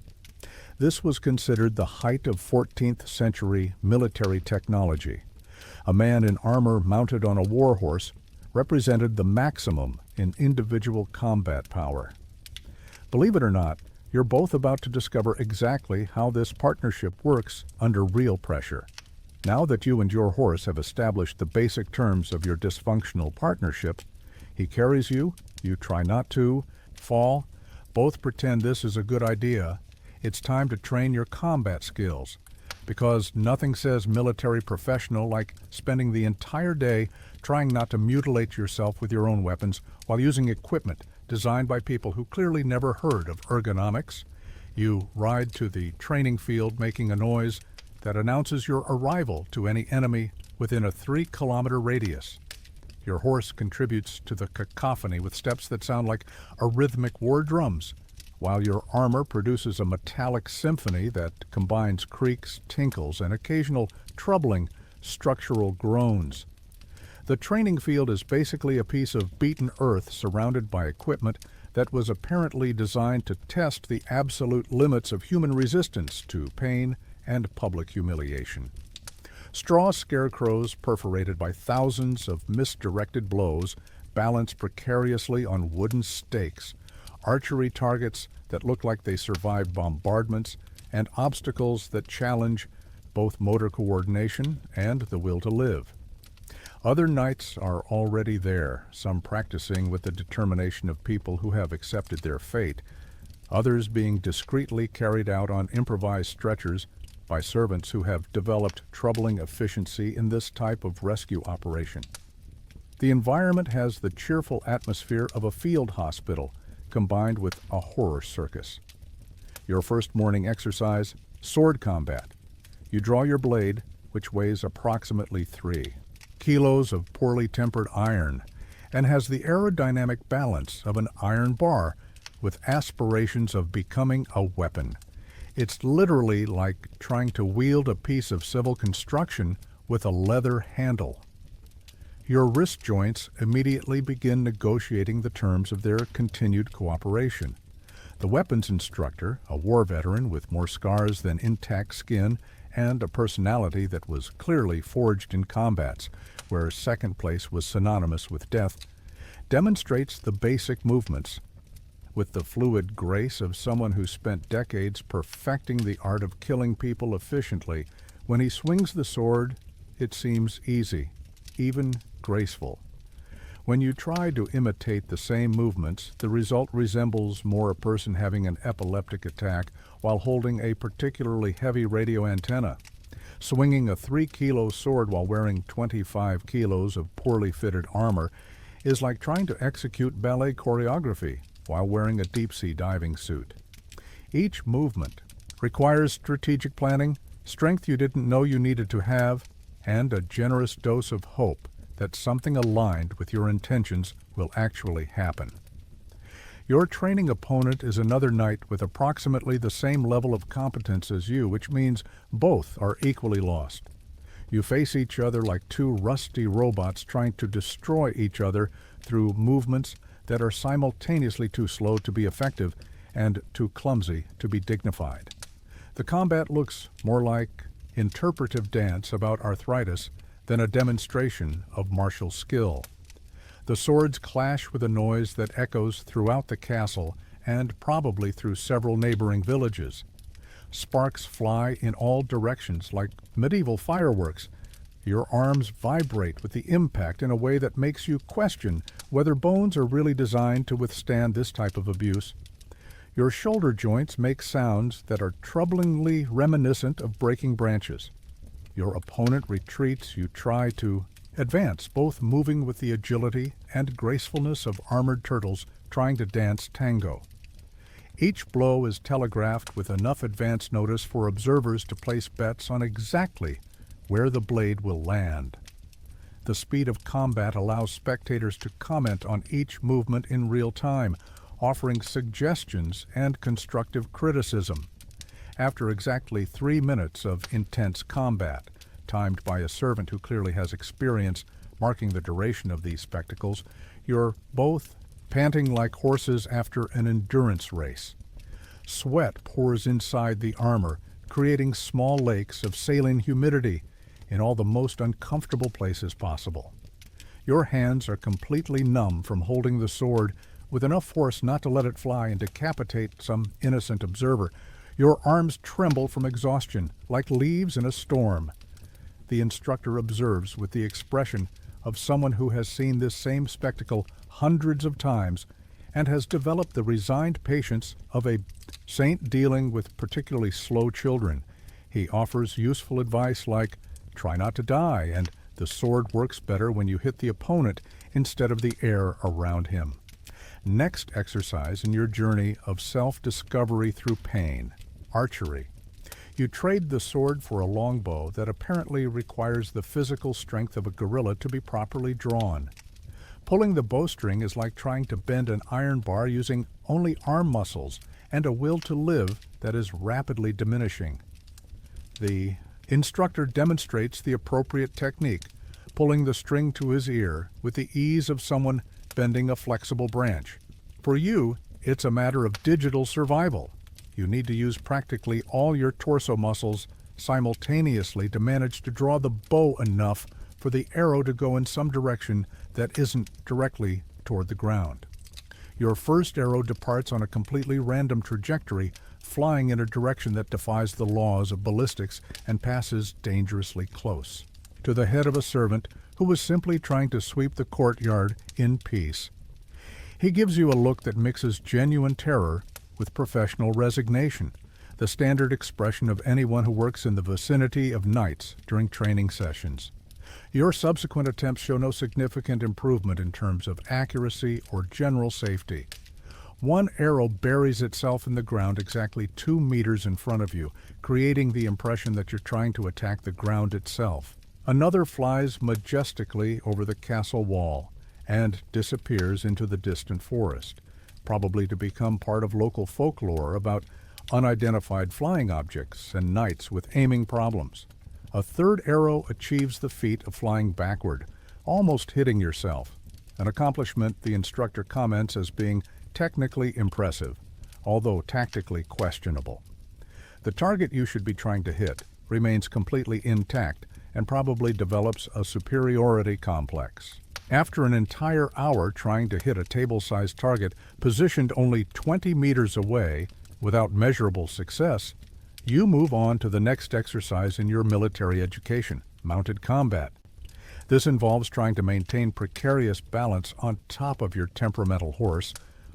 This was considered the height of 14th century military technology. A man in armor mounted on a war horse represented the maximum in individual combat power. Believe it or not, you're both about to discover exactly how this partnership works under real pressure. Now that you and your horse have established the basic terms of your dysfunctional partnership, he carries you, you try not to, fall, both pretend this is a good idea. It's time to train your combat skills, because nothing says military professional like spending the entire day trying not to mutilate yourself with your own weapons while using equipment designed by people who clearly never heard of ergonomics. You ride to the training field making a noise that announces your arrival to any enemy within a 3-kilometer radius. Your horse contributes to the cacophony with steps that sound like a rhythmic war drums, while your armor produces a metallic symphony that combines creaks, tinkles, and occasional troubling structural groans. The training field is basically a piece of beaten earth surrounded by equipment that was apparently designed to test the absolute limits of human resistance to pain and public humiliation. Straw scarecrows perforated by thousands of misdirected blows balance precariously on wooden stakes, archery targets that look like they survived bombardments, and obstacles that challenge both motor coordination and the will to live. Other knights are already there, some practicing with the determination of people who have accepted their fate, others being discreetly carried out on improvised stretchers by servants who have developed troubling efficiency in this type of rescue operation. The environment has the cheerful atmosphere of a field hospital combined with a horror circus. Your first morning exercise, sword combat. You draw your blade, which weighs approximately 3 kilos of poorly tempered iron and has the aerodynamic balance of an iron bar with aspirations of becoming a weapon. It's literally like trying to wield a piece of civil construction with a leather handle. Your wrist joints immediately begin negotiating the terms of their continued cooperation. The weapons instructor, a war veteran with more scars than intact skin and a personality that was clearly forged in combats, where second place was synonymous with death, demonstrates the basic movements with the fluid grace of someone who spent decades perfecting the art of killing people efficiently. When he swings the sword, it seems easy, even graceful. When you try to imitate the same movements, the result resembles more a person having an epileptic attack while holding a particularly heavy radio antenna. Swinging a 3-kilo sword while wearing 25 kilos of poorly fitted armor is like trying to execute ballet choreography while wearing a deep-sea diving suit. Each movement requires strategic planning, strength you didn't know you needed to have, and a generous dose of hope that something aligned with your intentions will actually happen. Your training opponent is another knight with approximately the same level of competence as you, which means both are equally lost. You face each other like two rusty robots trying to destroy each other through movements that are simultaneously too slow to be effective and too clumsy to be dignified. The combat looks more like interpretive dance about arthritis than a demonstration of martial skill. The swords clash with a noise that echoes throughout the castle and probably through several neighboring villages. Sparks fly in all directions like medieval fireworks. Your arms vibrate with the impact in a way that makes you question whether bones are really designed to withstand this type of abuse. Your shoulder joints make sounds that are troublingly reminiscent of breaking branches. Your opponent retreats, you try to advance, both moving with the agility and gracefulness of armored turtles trying to dance tango. Each blow is telegraphed with enough advance notice for observers to place bets on exactly where the blade will land. The speed of combat allows spectators to comment on each movement in real time, offering suggestions and constructive criticism. After exactly 3 minutes of intense combat, timed by a servant who clearly has experience marking the duration of these spectacles, you're both panting like horses after an endurance race. Sweat pours inside the armor, creating small lakes of saline humidity in all the most uncomfortable places possible. Your hands are completely numb from holding the sword with enough force not to let it fly and decapitate some innocent observer. Your arms tremble from exhaustion, like leaves in a storm. The instructor observes with the expression of someone who has seen this same spectacle hundreds of times and has developed the resigned patience of a saint dealing with particularly slow children. He offers useful advice like, "Try not to die," and "The sword works better when you hit the opponent instead of the air around him." Next exercise in your journey of self-discovery through pain: archery. You trade the sword for a longbow that apparently requires the physical strength of a gorilla to be properly drawn. Pulling the bowstring is like trying to bend an iron bar using only arm muscles and a will to live that is rapidly diminishing. The instructor demonstrates the appropriate technique, pulling the string to his ear with the ease of someone bending a flexible branch. For you, it's a matter of digital survival. You need to use practically all your torso muscles simultaneously to manage to draw the bow enough for the arrow to go in some direction that isn't directly toward the ground. Your first arrow departs on a completely random trajectory, flying in a direction that defies the laws of ballistics and passes dangerously close to the head of a servant who was simply trying to sweep the courtyard in peace. He gives you a look that mixes genuine terror with professional resignation, the standard expression of anyone who works in the vicinity of knights during training sessions. Your subsequent attempts show no significant improvement in terms of accuracy or general safety. One arrow buries itself in the ground exactly 2 meters in front of you, creating the impression that you're trying to attack the ground itself. Another flies majestically over the castle wall and disappears into the distant forest, probably to become part of local folklore about unidentified flying objects and knights with aiming problems. A third arrow achieves the feat of flying backward, almost hitting yourself, an accomplishment the instructor comments as being technically impressive, although tactically questionable. The target you should be trying to hit remains completely intact and probably develops a superiority complex. After an entire hour trying to hit a table-sized target positioned only 20 meters away without measurable success, you move on to the next exercise in your military education, mounted combat. This involves trying to maintain precarious balance on top of your temperamental horse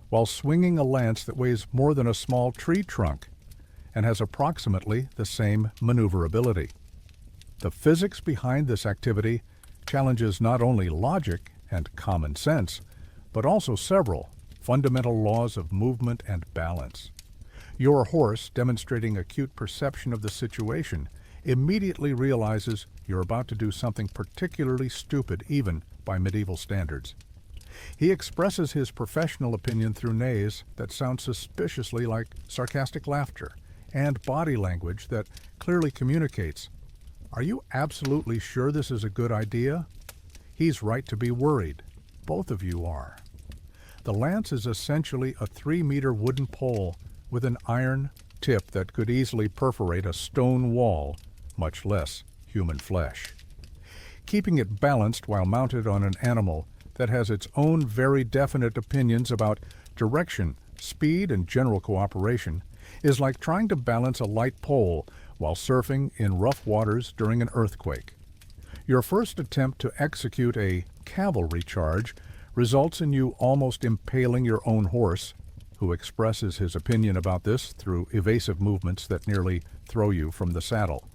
while swinging a lance that weighs more than a small tree trunk and has approximately the same maneuverability. The physics behind this activity challenges not only logic and common sense, but also several fundamental laws of movement and balance. Your horse, demonstrating acute perception of the situation, immediately realizes you're about to do something particularly stupid even by medieval standards. He expresses his professional opinion through neighs that sound suspiciously like sarcastic laughter and body language that clearly communicates, "Are you absolutely sure this is a good idea?" He's right to be worried. Both of you are. The lance is essentially a 3-meter wooden pole with an iron tip that could easily perforate a stone wall, much less human flesh. Keeping it balanced while mounted on an animal that has its own very definite opinions about direction, speed, and general cooperation is like trying to balance a light pole while surfing in rough waters during an earthquake. Your first attempt to execute a cavalry charge results in you almost impaling your own horse, who expresses his opinion about this through evasive movements that nearly throw you from the saddle,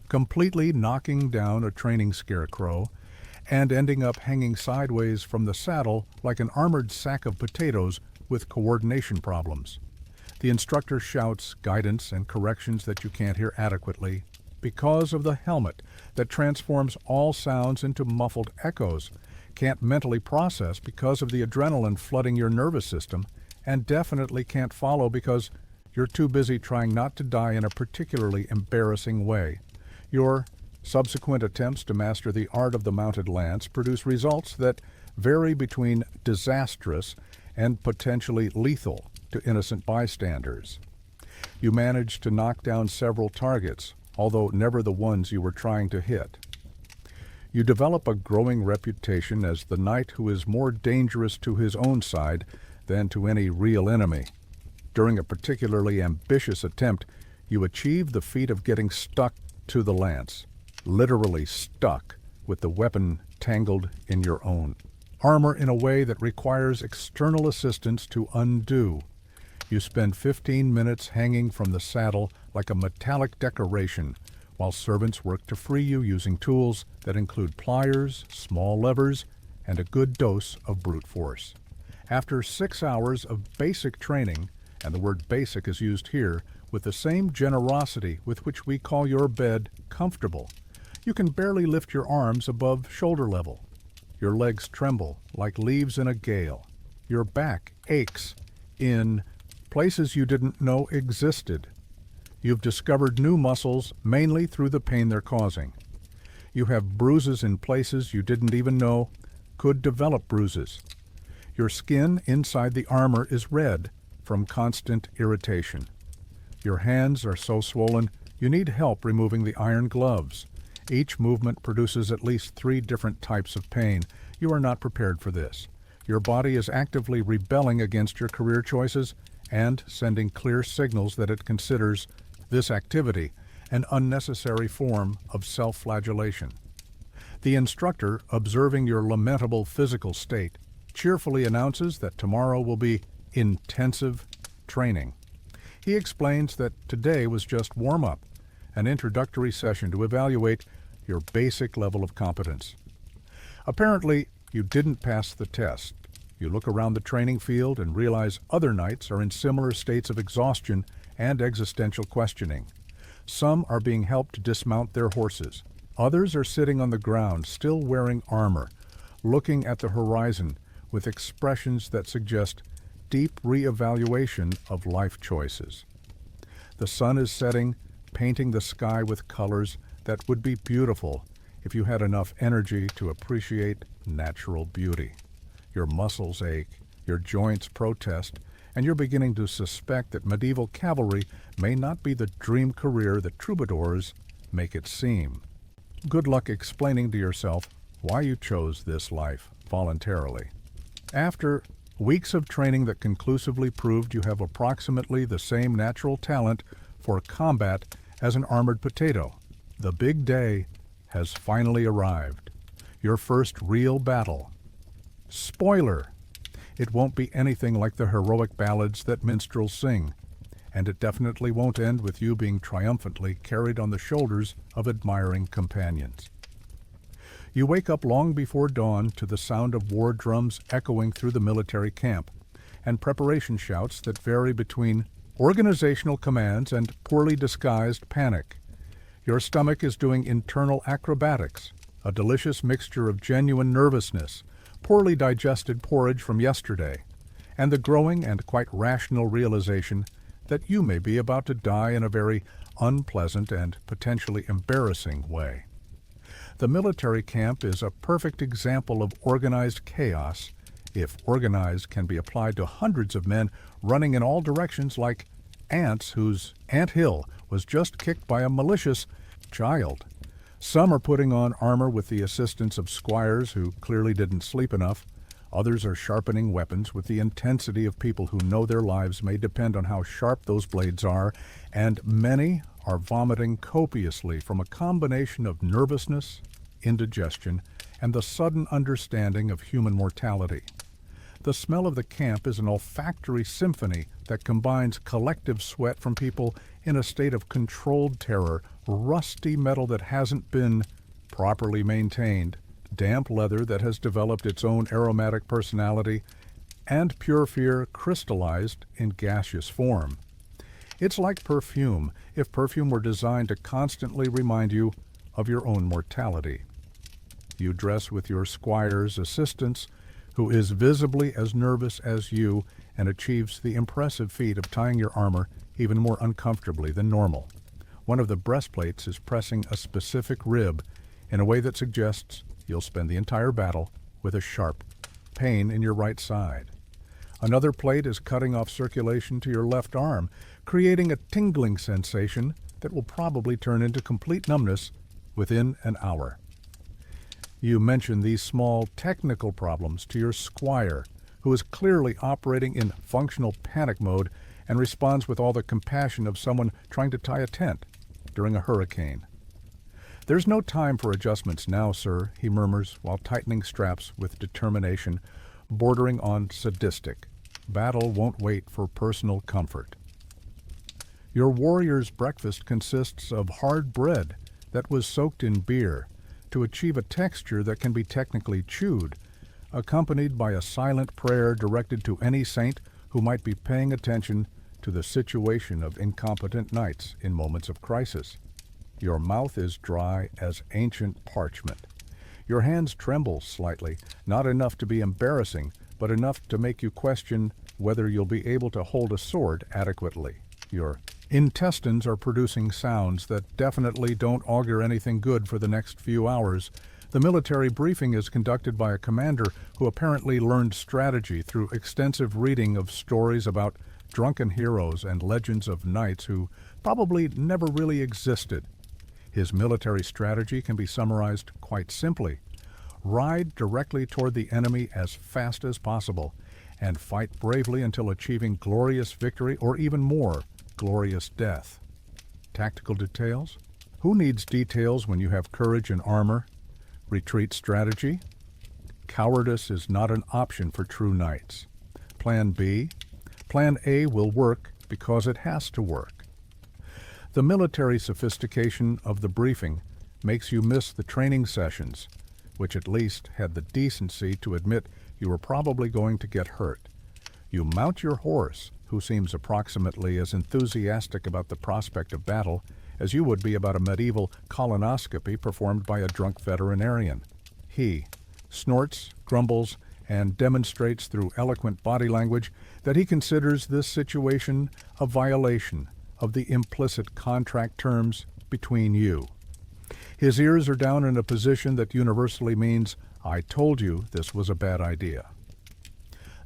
completely knocking down a training scarecrow and ending up hanging sideways from the saddle like an armored sack of potatoes with coordination problems. The instructor shouts guidance and corrections that you can't hear adequately because of the helmet that transforms all sounds into muffled echoes, can't mentally process because of the adrenaline flooding your nervous system, and definitely can't follow because you're too busy trying not to die in a particularly embarrassing way. Your subsequent attempts to master the art of the mounted lance produce results that vary between disastrous and potentially lethal to innocent bystanders. You manage to knock down several targets, although never the ones you were trying to hit. You develop a growing reputation as the knight who is more dangerous to his own side than to any real enemy. During a particularly ambitious attempt, you achieve the feat of getting stuck to the lance, literally stuck with the weapon tangled in your own armor in a way that requires external assistance to undo. You spend 15 minutes hanging from the saddle like a metallic decoration, while servants work to free you using tools that include pliers, small levers, and a good dose of brute force. After 6 hours of basic training, and the word basic is used here with the same generosity with which we call your bed comfortable, you can barely lift your arms above shoulder level. Your legs tremble like leaves in a gale. Your back aches in places you didn't know existed. You've discovered new muscles mainly through the pain they're causing. You have bruises in places you didn't even know could develop bruises. Your skin inside the armor is red from constant irritation. Your hands are so swollen you need help removing the iron gloves. Each movement produces at least 3 different types of pain. You are not prepared for this. Your body is actively rebelling against your career choices and sending clear signals that it considers this activity an unnecessary form of self-flagellation. The instructor, observing your lamentable physical state, cheerfully announces that tomorrow will be intensive training. He explains that today was just warm-up, an introductory session to evaluate your basic level of competence. Apparently, you didn't pass the test. You look around the training field and realize other knights are in similar states of exhaustion and existential questioning. Some are being helped to dismount their horses. Others are sitting on the ground, still wearing armor, looking at the horizon with expressions that suggest deep reevaluation of life choices. The sun is setting, painting the sky with colors that would be beautiful if you had enough energy to appreciate natural beauty. Your muscles ache, your joints protest, and you're beginning to suspect that medieval cavalry may not be the dream career that troubadours make it seem. Good luck explaining to yourself why you chose this life voluntarily. After weeks of training that conclusively proved you have approximately the same natural talent for combat as an armored potato, the big day has finally arrived. Your first real battle. Spoiler! It won't be anything like the heroic ballads that minstrels sing, and it definitely won't end with you being triumphantly carried on the shoulders of admiring companions. You wake up long before dawn to the sound of war drums echoing through the military camp, and preparation shouts that vary between organizational commands and poorly disguised panic. Your stomach is doing internal acrobatics, a delicious mixture of genuine nervousness, poorly digested porridge from yesterday, and the growing and quite rational realization that you may be about to die in a very unpleasant and potentially embarrassing way. The military camp is a perfect example of organized chaos, if organized can be applied to hundreds of men running in all directions like ants whose anthill was just kicked by a malicious child. Some are putting on armor with the assistance of squires who clearly didn't sleep enough. Others are sharpening weapons with the intensity of people who know their lives may depend on how sharp those blades are, and many are vomiting copiously from a combination of nervousness, indigestion, and the sudden understanding of human mortality. The smell of the camp is an olfactory symphony that combines collective sweat from people in a state of controlled terror, rusty metal that hasn't been properly maintained, damp leather that has developed its own aromatic personality, and pure fear crystallized in gaseous form. It's like perfume, if perfume were designed to constantly remind you of your own mortality. You dress with your squire's assistance, who is visibly as nervous as you and achieves the impressive feat of tying your armor even more uncomfortably than normal. One of the breastplates is pressing a specific rib in a way that suggests you'll spend the entire battle with a sharp pain in your right side. Another plate is cutting off circulation to your left arm, creating a tingling sensation that will probably turn into complete numbness within an hour. You mention these small technical problems to your squire, who is clearly operating in functional panic mode and responds with all the compassion of someone trying to tie a tent during a hurricane. "There's no time for adjustments now, sir," he murmurs while tightening straps with determination, bordering on sadistic. Battle won't wait for personal comfort. Your warrior's breakfast consists of hard bread that was soaked in beer to achieve a texture that can be technically chewed, accompanied by a silent prayer directed to any saint who might be paying attention to the situation of incompetent knights in moments of crisis. Your mouth is dry as ancient parchment. Your hands tremble slightly, not enough to be embarrassing, but enough to make you question whether you'll be able to hold a sword adequately. Your intestines are producing sounds that definitely don't augur anything good for the next few hours. The military briefing is conducted by a commander who apparently learned strategy through extensive reading of stories about drunken heroes and legends of knights who probably never really existed. His military strategy can be summarized quite simply: ride directly toward the enemy as fast as possible and fight bravely until achieving glorious victory or even more, glorious death. Tactical details? Who needs details when you have courage and armor? Retreat strategy? Cowardice is not an option for true knights. Plan B? Plan A will work because it has to work. The military sophistication of the briefing makes you miss the training sessions, which at least had the decency to admit you were probably going to get hurt. You mount your horse, who seems approximately as enthusiastic about the prospect of battle as you would be about a medieval colonoscopy performed by a drunk veterinarian. He snorts, grumbles, and demonstrates through eloquent body language that he considers this situation a violation of the implicit contract terms between you. His ears are down in a position that universally means, "I told you this was a bad idea."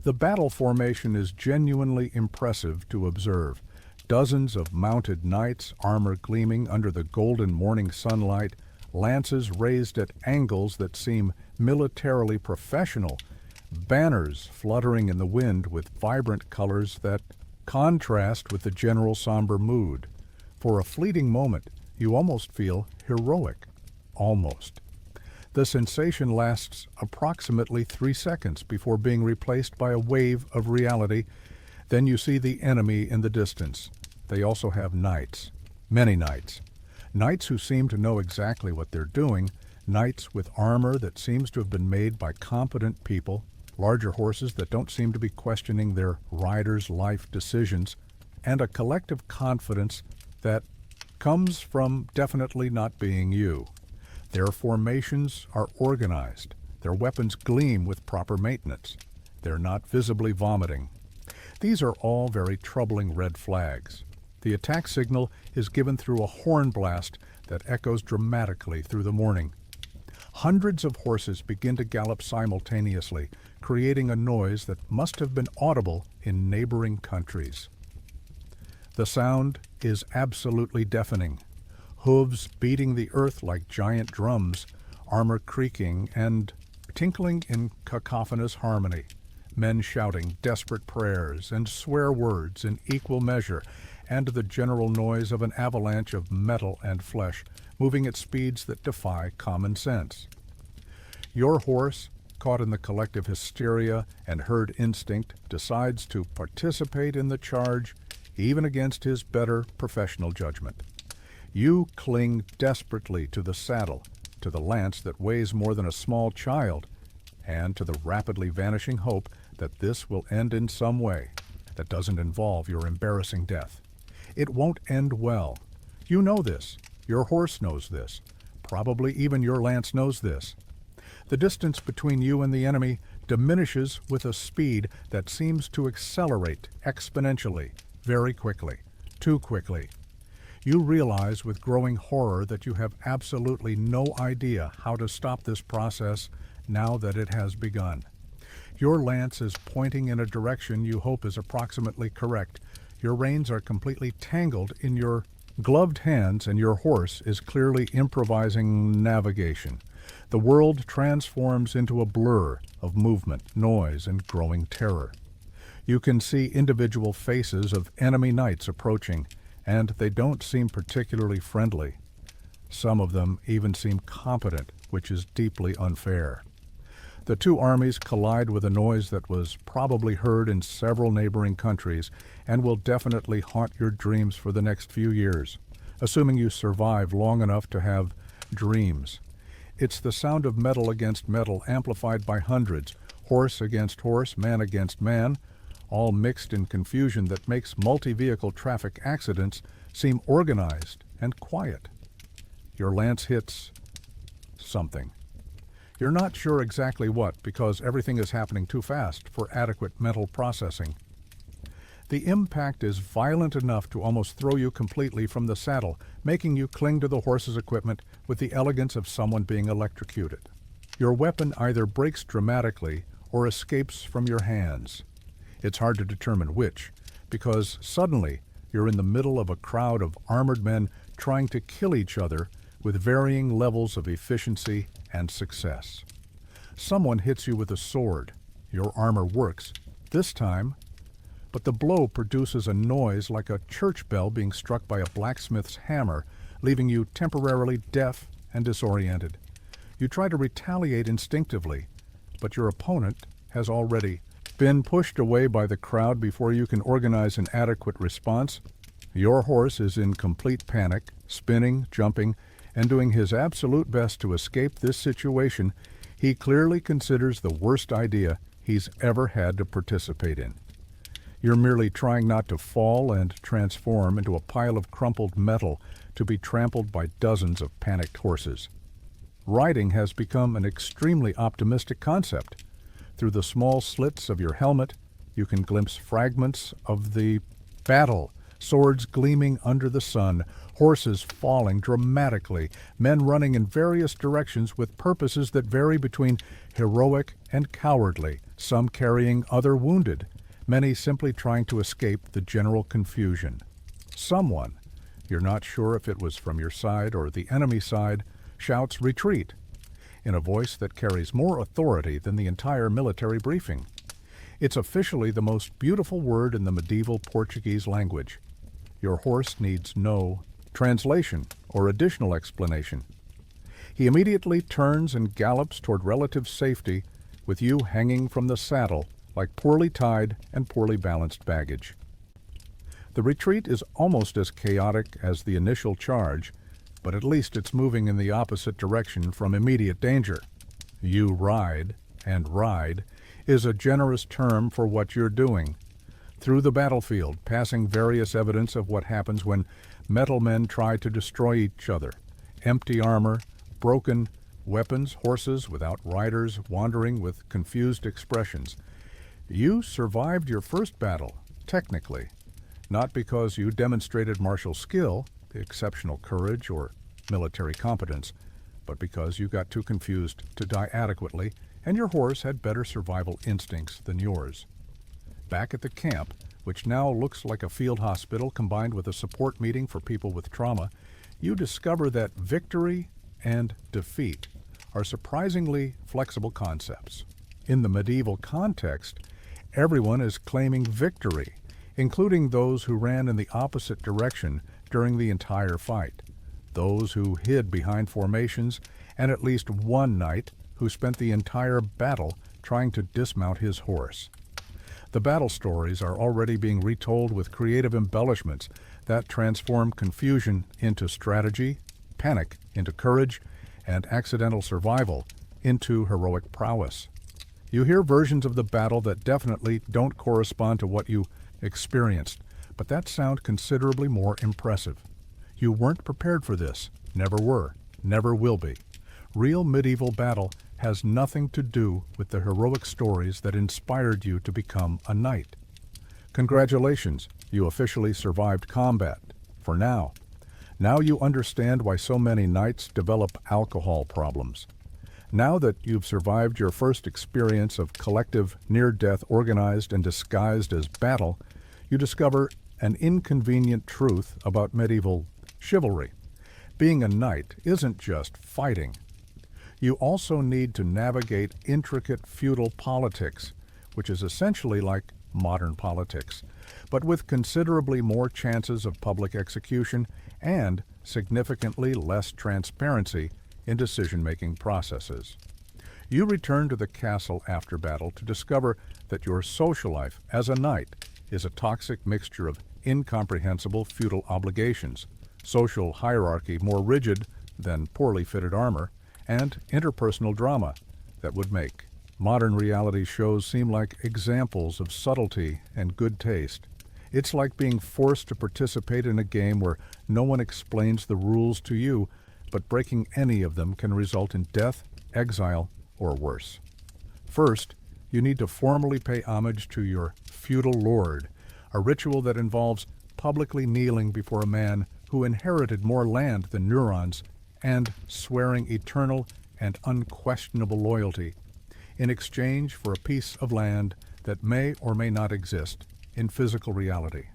The battle formation is genuinely impressive to observe. Dozens of mounted knights, armor gleaming under the golden morning sunlight, lances raised at angles that seem militarily professional, banners fluttering in the wind with vibrant colors that contrast with the general somber mood. For a fleeting moment, you almost feel heroic. Almost. The sensation lasts approximately 3 seconds before being replaced by a wave of reality. Then you see the enemy in the distance. They also have knights. Many knights. Knights who seem to know exactly what they're doing. Knights with armor that seems to have been made by competent people. Larger horses that don't seem to be questioning their riders' life decisions. And a collective confidence that comes from definitely not being you. Their formations are organized. Their weapons gleam with proper maintenance. They're not visibly vomiting. These are all very troubling red flags. The attack signal is given through a horn blast that echoes dramatically through the morning. Hundreds of horses begin to gallop simultaneously, creating a noise that must have been audible in neighboring countries. The sound is absolutely deafening. Hooves beating the earth like giant drums, armor creaking and tinkling in cacophonous harmony, men shouting desperate prayers and swear words in equal measure, and the general noise of an avalanche of metal and flesh moving at speeds that defy common sense. Your horse, caught in the collective hysteria and herd instinct, decides to participate in the charge even against his better professional judgment. You cling desperately to the saddle, to the lance that weighs more than a small child, and to the rapidly vanishing hope that this will end in some way that doesn't involve your embarrassing death. It won't end well. You know this. Your horse knows this. Probably even your lance knows this. The distance between you and the enemy diminishes with a speed that seems to accelerate exponentially, very quickly, too quickly. You realize with growing horror that you have absolutely no idea how to stop this process now that it has begun. Your lance is pointing in a direction you hope is approximately correct. Your reins are completely tangled in your gloved hands, and your horse is clearly improvising navigation. The world transforms into a blur of movement, noise, and growing terror. You can see individual faces of enemy knights approaching, and they don't seem particularly friendly. Some of them even seem competent, which is deeply unfair. The two armies collide with a noise that was probably heard in several neighboring countries and will definitely haunt your dreams for the next few years, assuming you survive long enough to have dreams. It's the sound of metal against metal amplified by hundreds, horse against horse, man against man, all mixed in confusion that makes multi-vehicle traffic accidents seem organized and quiet. Your lance hits something. You're not sure exactly what, because everything is happening too fast for adequate mental processing. The impact is violent enough to almost throw you completely from the saddle, making you cling to the horse's equipment with the elegance of someone being electrocuted. Your weapon either breaks dramatically or escapes from your hands. It's hard to determine which, because suddenly you're in the middle of a crowd of armored men trying to kill each other with varying levels of efficiency and success. Someone hits you with a sword. Your armor works, this time, but the blow produces a noise like a church bell being struck by a blacksmith's hammer, leaving you temporarily deaf and disoriented. You try to retaliate instinctively, but your opponent has already been pushed away by the crowd before you can organize an adequate response. Your horse is in complete panic, spinning, jumping, and doing his absolute best to escape this situation he clearly considers the worst idea he's ever had to participate in. You're merely trying not to fall and transform into a pile of crumpled metal to be trampled by dozens of panicked horses. Riding has become an extremely optimistic concept. Through the small slits of your helmet, you can glimpse fragments of the battle, swords gleaming under the sun, horses falling dramatically, men running in various directions with purposes that vary between heroic and cowardly, some carrying other wounded, many simply trying to escape the general confusion. Someone, you're not sure if it was from your side or the enemy side, shouts "retreat" in a voice that carries more authority than the entire military briefing. It's officially the most beautiful word in the medieval Portuguese language. Your horse needs no translation or additional explanation. He immediately turns and gallops toward relative safety, with you hanging from the saddle like poorly tied and poorly balanced baggage. The retreat is almost as chaotic as the initial charge, but at least it's moving in the opposite direction from immediate danger. You ride, and ride is a generous term for what you're doing. Through the battlefield, passing various evidence of what happens when metal men try to destroy each other. Empty armor, broken weapons, horses without riders, wandering with confused expressions. You survived your first battle, technically, not because you demonstrated martial skill, exceptional courage, or military competence, but because you got too confused to die adequately, and your horse had better survival instincts than yours. Back at the camp, which now looks like a field hospital combined with a support meeting for people with trauma, you discover that victory and defeat are surprisingly flexible concepts. In the medieval context, everyone is claiming victory, including those who ran in the opposite direction during the entire fight, those who hid behind formations, and at least one knight who spent the entire battle trying to dismount his horse. The battle stories are already being retold with creative embellishments that transform confusion into strategy, panic into courage, and accidental survival into heroic prowess. You hear versions of the battle that definitely don't correspond to what you experienced, but that sounds considerably more impressive. You weren't prepared for this, never were, never will be. Real medieval battle has nothing to do with the heroic stories that inspired you to become a knight. Congratulations, you officially survived combat, for now. Now you understand why so many knights develop alcohol problems. Now that you've survived your first experience of collective near-death organized and disguised as battle, you discover an inconvenient truth about medieval chivalry. Being a knight isn't just fighting. You also need to navigate intricate feudal politics, which is essentially like modern politics, but with considerably more chances of public execution and significantly less transparency in decision-making processes. You return to the castle after battle to discover that your social life as a knight is a toxic mixture of incomprehensible feudal obligations, social hierarchy more rigid than poorly fitted armor, and interpersonal drama that would make modern reality shows seem like examples of subtlety and good taste. It's like being forced to participate in a game where no one explains the rules to you, but breaking any of them can result in death, exile, or worse. First, you need to formally pay homage to your feudal lord, a ritual that involves publicly kneeling before a man who inherited more land than neurons and swearing eternal and unquestionable loyalty in exchange for a piece of land that may or may not exist in physical reality.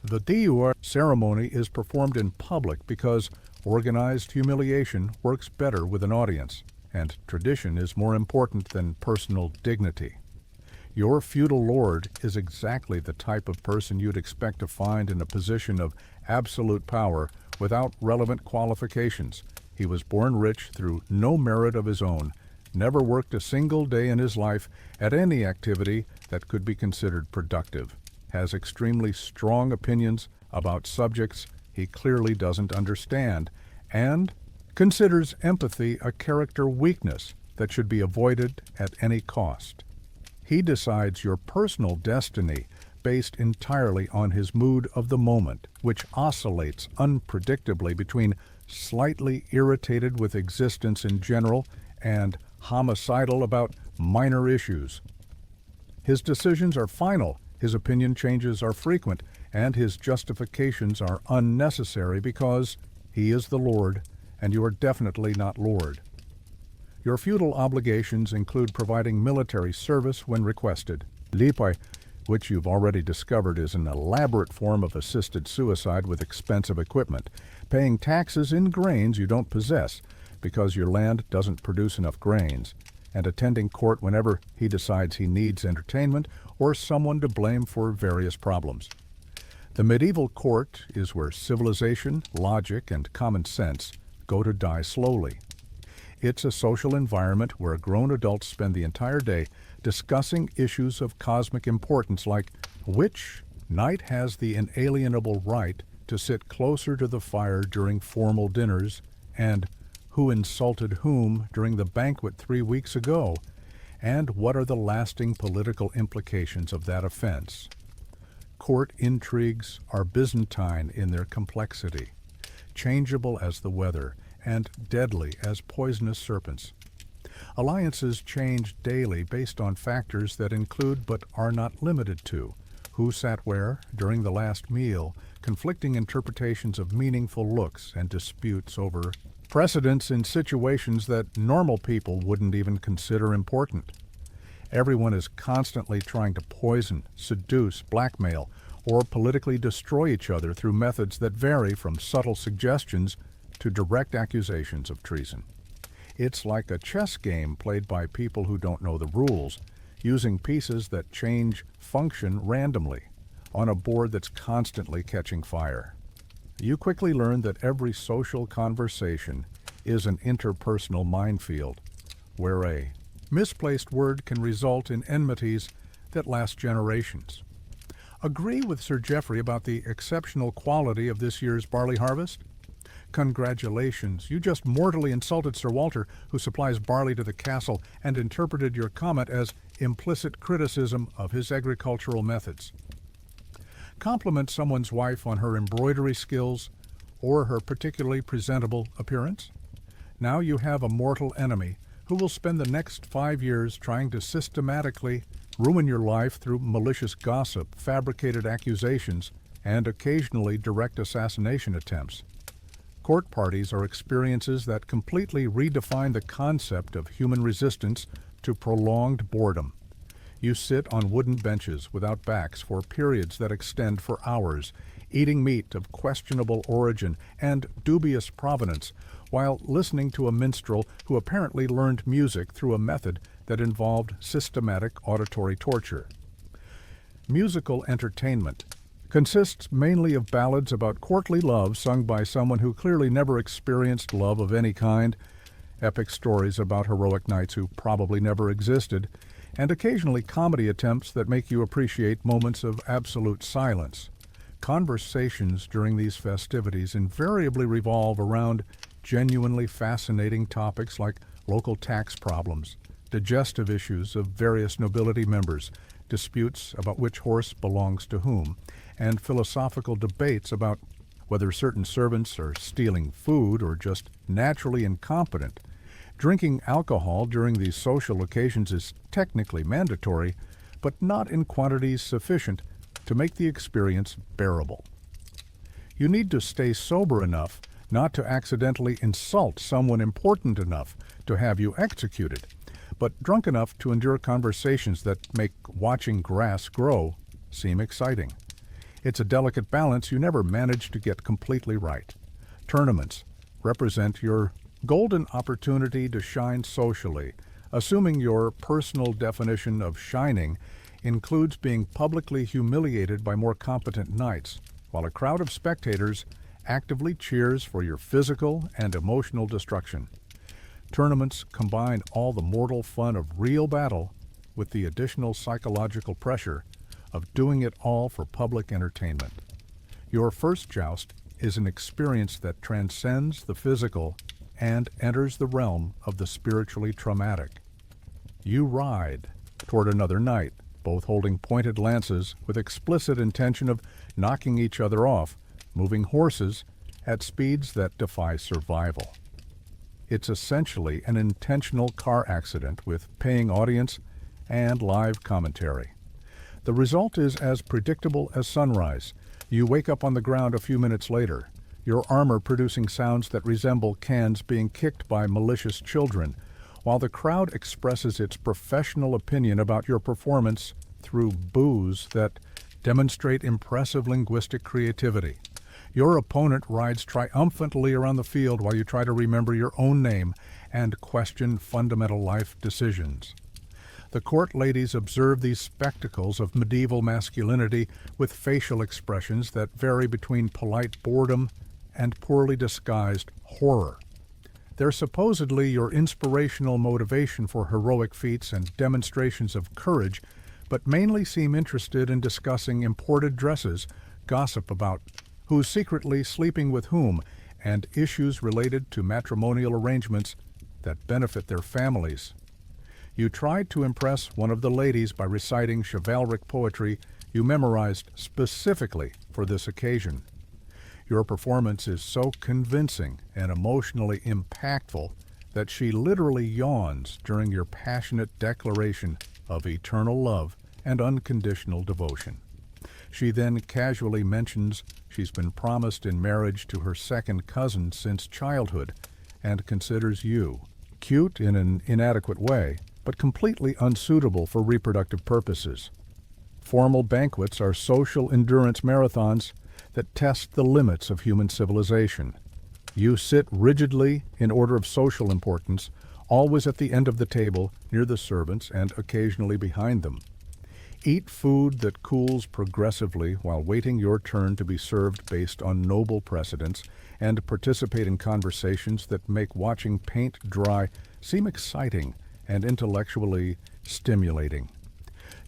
The Diur ceremony is performed in public because organized humiliation works better with an audience, and tradition is more important than personal dignity. Your feudal lord is exactly the type of person you'd expect to find in a position of absolute power without relevant qualifications. He was born rich through no merit of his own, never worked a single day in his life at any activity that could be considered productive, has extremely strong opinions about subjects he clearly doesn't understand, and considers empathy a character weakness that should be avoided at any cost. He decides your personal destiny based entirely on his mood of the moment, which oscillates unpredictably between slightly irritated with existence in general and homicidal about minor issues. His decisions are final, his opinion changes are frequent, and his justifications are unnecessary because he is the Lord, and you are definitely not Lord. Your feudal obligations include providing military service when requested. Lipai, which you've already discovered is an elaborate form of assisted suicide with expensive equipment, paying taxes in grains you don't possess because your land doesn't produce enough grains, and attending court whenever he decides he needs entertainment or someone to blame for various problems. The medieval court is where civilization, logic, and common sense go to die slowly. It's a social environment where grown adults spend the entire day discussing issues of cosmic importance like which knight has the inalienable right to sit closer to the fire during formal dinners, and who insulted whom during the banquet 3 weeks ago, and what are the lasting political implications of that offense. Court intrigues are Byzantine in their complexity, changeable as the weather, and deadly as poisonous serpents. Alliances change daily based on factors that include but are not limited to who sat where during the last meal, conflicting interpretations of meaningful looks, and disputes over precedents in situations that normal people wouldn't even consider important. Everyone is constantly trying to poison, seduce, blackmail, or politically destroy each other through methods that vary from subtle suggestions to direct accusations of treason. It's like a chess game played by people who don't know the rules, using pieces that change function randomly on a board that's constantly catching fire. You quickly learn that every social conversation is an interpersonal minefield, where a misplaced word can result in enmities that last generations. Agree with Sir Geoffrey about the exceptional quality of this year's barley harvest? Congratulations, you just mortally insulted Sir Walter, who supplies barley to the castle, and interpreted your comment as implicit criticism of his agricultural methods. compliment someone's wife on her embroidery skills or her particularly presentable appearance? Now you have a mortal enemy who will spend the next 5 years trying to systematically ruin your life through malicious gossip, fabricated accusations, and occasionally direct assassination attempts. Court parties are experiences that completely redefine the concept of human resistance to prolonged boredom. You sit on wooden benches without backs for periods that extend for hours, eating meat of questionable origin and dubious provenance, while listening to a minstrel who apparently learned music through a method that involved systematic auditory torture. Musical entertainment consists mainly of ballads about courtly love sung by someone who clearly never experienced love of any kind, epic stories about heroic knights who probably never existed, and occasionally comedy attempts that make you appreciate moments of absolute silence. Conversations during these festivities invariably revolve around genuinely fascinating topics like local tax problems, digestive issues of various nobility members, disputes about which horse belongs to whom, and philosophical debates about whether certain servants are stealing food or just naturally incompetent. Drinking alcohol during these social occasions is technically mandatory, but not in quantities sufficient to make the experience bearable. You need to stay sober enough not to accidentally insult someone important enough to have you executed, but drunk enough to endure conversations that make watching grass grow seem exciting. It's a delicate balance you never manage to get completely right. Tournaments represent your golden opportunity to shine socially, assuming your personal definition of shining includes being publicly humiliated by more competent knights, while a crowd of spectators actively cheers for your physical and emotional destruction. Tournaments combine all the mortal fun of real battle with the additional psychological pressure of doing it all for public entertainment. Your first joust is an experience that transcends the physical and enters the realm of the spiritually traumatic. You ride toward another knight, both holding pointed lances with explicit intention of knocking each other off, moving horses at speeds that defy survival. It's essentially an intentional car accident with paying audience and live commentary. The result is as predictable as sunrise. You wake up on the ground a few minutes later, your armor producing sounds that resemble cans being kicked by malicious children, while the crowd expresses its professional opinion about your performance through boos that demonstrate impressive linguistic creativity. Your opponent rides triumphantly around the field while you try to remember your own name and question fundamental life decisions. The court ladies observe these spectacles of medieval masculinity with facial expressions that vary between polite boredom and poorly disguised horror. They're supposedly your inspirational motivation for heroic feats and demonstrations of courage, but mainly seem interested in discussing imported dresses, gossip about who's secretly sleeping with whom, and issues related to matrimonial arrangements that benefit their families. You tried to impress one of the ladies by reciting chivalric poetry you memorized specifically for this occasion. Your performance is so convincing and emotionally impactful that she literally yawns during your passionate declaration of eternal love and unconditional devotion. She then casually mentions she's been promised in marriage to her second cousin since childhood and considers you cute in an inadequate way, but completely unsuitable for reproductive purposes. Formal banquets are social endurance marathons that test the limits of human civilization. You sit rigidly in order of social importance, always at the end of the table, near the servants, and occasionally behind them. Eat food that cools progressively while waiting your turn to be served based on noble precedents, and participate in conversations that make watching paint dry seem exciting and intellectually stimulating.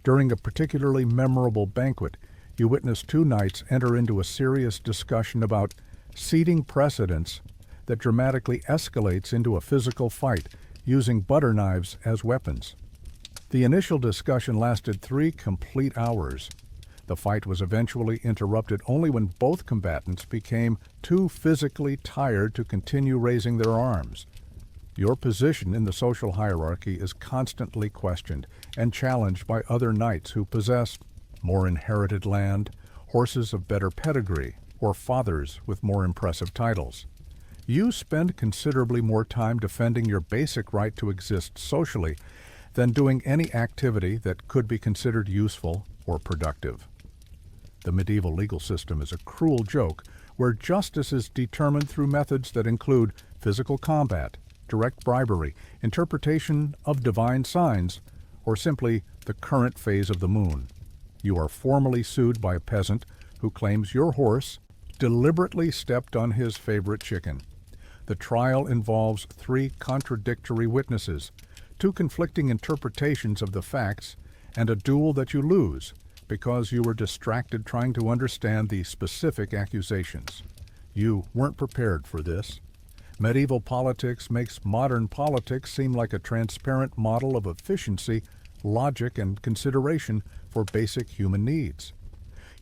During a particularly memorable banquet, you witness two knights enter into a serious discussion about seating precedents that dramatically escalates into a physical fight, using butter knives as weapons. The initial discussion lasted 3 complete hours. The The fight was eventually interrupted only when both combatants became too physically tired to continue raising their arms. Your position in the social hierarchy is constantly questioned and challenged by other knights who possess more inherited land, horses of better pedigree, or fathers with more impressive titles. You spend considerably more time defending your basic right to exist socially than doing any activity that could be considered useful or productive. The medieval legal system is a cruel joke where justice is determined through methods that include physical combat, direct bribery, interpretation of divine signs, or simply the current phase of the moon. You are formally sued by a peasant who claims your horse deliberately stepped on his favorite chicken. The trial involves 3 contradictory witnesses, 2 conflicting interpretations of the facts, and a duel that you lose because you were distracted trying to understand the specific accusations. You weren't prepared for this. Medieval politics makes modern politics seem like a transparent model of efficiency, logic, and consideration for basic human needs.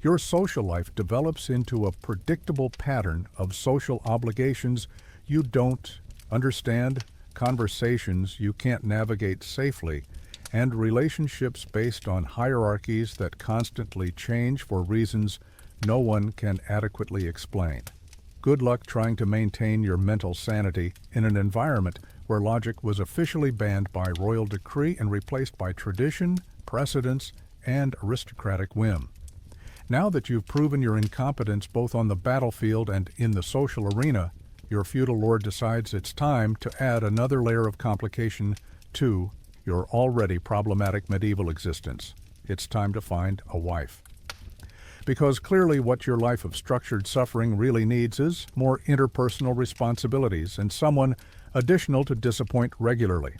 Your social life develops into a predictable pattern of social obligations you don't understand, conversations you can't navigate safely, and relationships based on hierarchies that constantly change for reasons no one can adequately explain. Good luck trying to maintain your mental sanity in an environment where logic was officially banned by royal decree and replaced by tradition, precedence, and aristocratic whim. Now that you've proven your incompetence both on the battlefield and in the social arena, your feudal lord decides it's time to add another layer of complication to your already problematic medieval existence. It's time to find a wife. Because clearly what your life of structured suffering really needs is more interpersonal responsibilities and someone additional to disappoint regularly.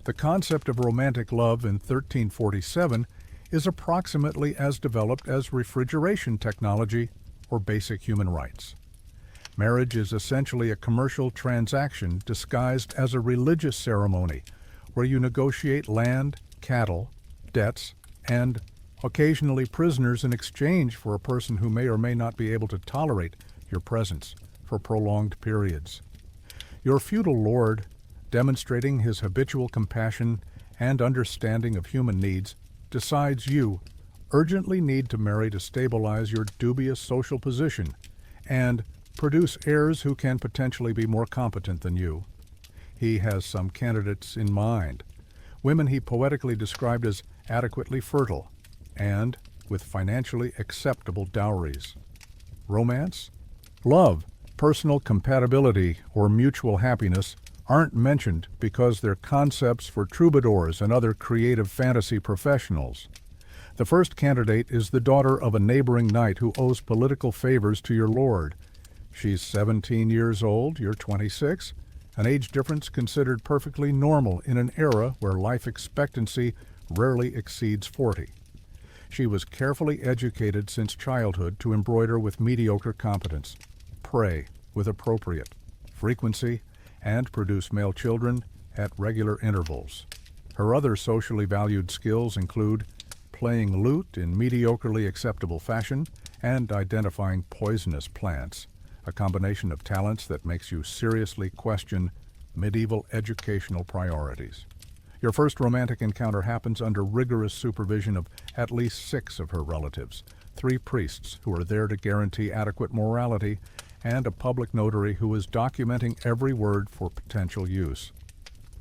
The concept of romantic love in 1347 is approximately as developed as refrigeration technology or basic human rights. Marriage is essentially a commercial transaction disguised as a religious ceremony where you negotiate land, cattle, debts, and occasionally prisoners in exchange for a person who may or may not be able to tolerate your presence for prolonged periods. Your feudal lord, demonstrating his habitual compassion and understanding of human needs, decides you urgently need to marry to stabilize your dubious social position and produce heirs who can potentially be more competent than you. He has some candidates in mind, women he poetically described as adequately fertile, and with financially acceptable dowries. Romance, love, personal compatibility, or mutual happiness aren't mentioned because they're concepts for troubadours and other creative fantasy professionals. The first candidate is the daughter of a neighboring knight who owes political favors to your lord. She's 17 years old, you're 26, an age difference considered perfectly normal in an era where life expectancy rarely exceeds 40. She was carefully educated since childhood to embroider with mediocre competence, pray with appropriate frequency, and produce male children at regular intervals. Her other socially valued skills include playing lute in mediocrely acceptable fashion and identifying poisonous plants, a combination of talents that makes you seriously question medieval educational priorities. Your first romantic encounter happens under rigorous supervision of at least 6 of her relatives, 3 priests who are there to guarantee adequate morality, and a public notary who is documenting every word for potential use.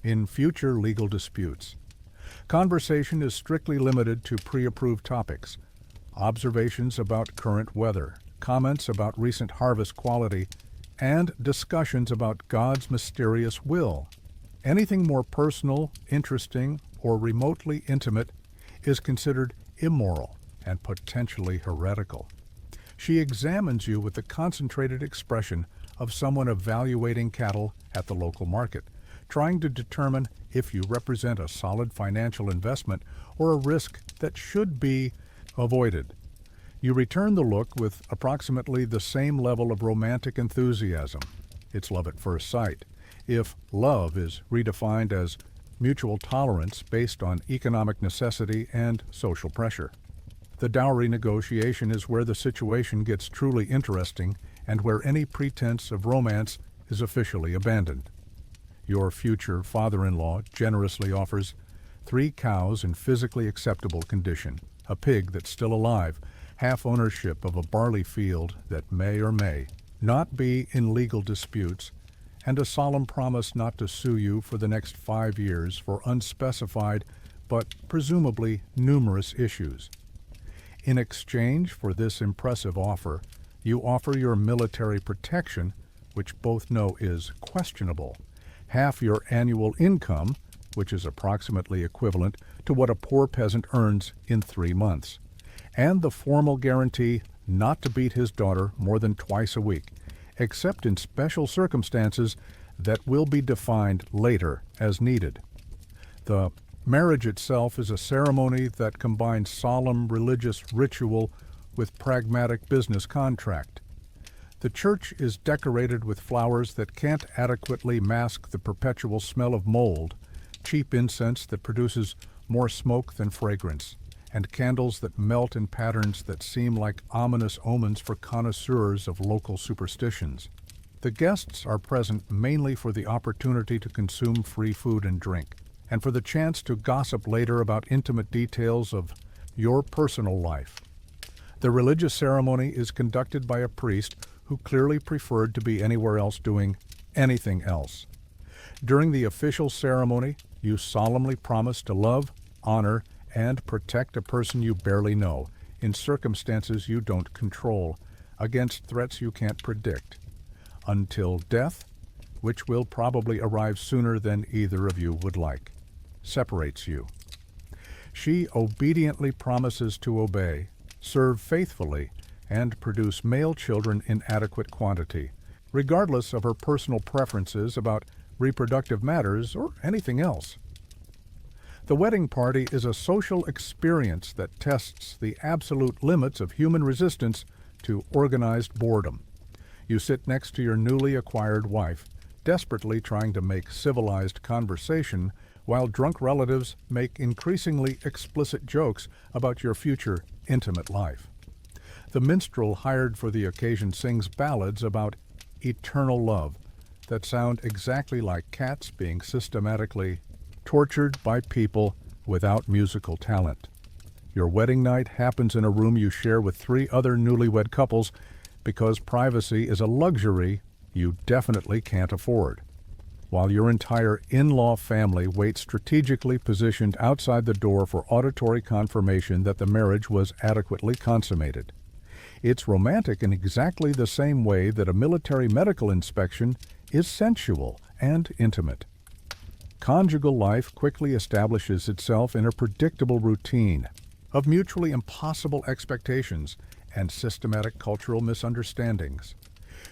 In future legal disputes, conversation is strictly limited to pre-approved topics, observations about current weather, comments about recent harvest quality, and discussions about God's mysterious will. Anything more personal, interesting, or remotely intimate is considered immoral and potentially heretical. She examines you with the concentrated expression of someone evaluating cattle at the local market, trying to determine if you represent a solid financial investment or a risk that should be avoided. You return the look with approximately the same level of romantic enthusiasm. It's love at first sight, if love is redefined as mutual tolerance based on economic necessity and social pressure. The dowry negotiation is where the situation gets truly interesting and where any pretense of romance is officially abandoned. Your future father-in-law generously offers 3 cows in physically acceptable condition, a pig that's still alive, half ownership of a barley field that may or may not be in legal disputes, and a solemn promise not to sue you for the next 5 years for unspecified but presumably numerous issues. In exchange for this impressive offer, you offer your military protection, which both know is questionable, half your annual income, which is approximately equivalent to what a poor peasant earns in 3 months, and the formal guarantee not to beat his daughter more than twice a week, except in special circumstances that will be defined later as needed. The marriage itself is a ceremony that combines solemn religious ritual with pragmatic business contract. The church is decorated with flowers that can't adequately mask the perpetual smell of mold, cheap incense that produces more smoke than fragrance, and candles that melt in patterns that seem like ominous omens for connoisseurs of local superstitions. The guests are present mainly for the opportunity to consume free food and drink, and for the chance to gossip later about intimate details of your personal life. The religious ceremony is conducted by a priest who clearly preferred to be anywhere else doing anything else. During the official ceremony, you solemnly promise to love, honor, and protect a person you barely know, in circumstances you don't control, against threats you can't predict, until death, which will probably arrive sooner than either of you would like, separates you. She obediently promises to obey, serve faithfully, and produce male children in adequate quantity, regardless of her personal preferences about reproductive matters or anything else. The wedding party is a social experience that tests the absolute limits of human resistance to organized boredom. You sit next to your newly acquired wife, desperately trying to make civilized conversation, while drunk relatives make increasingly explicit jokes about your future intimate life. The minstrel hired for the occasion sings ballads about eternal love that sound exactly like cats being systematically tortured by people without musical talent. Your wedding night happens in a room you share with 3 other newlywed couples because privacy is a luxury you definitely can't afford, while your entire in-law family waits strategically positioned outside the door for auditory confirmation that the marriage was adequately consummated. It's romantic in exactly the same way that a military medical inspection is sensual and intimate. Conjugal life quickly establishes itself in a predictable routine of mutually impossible expectations and systematic cultural misunderstandings.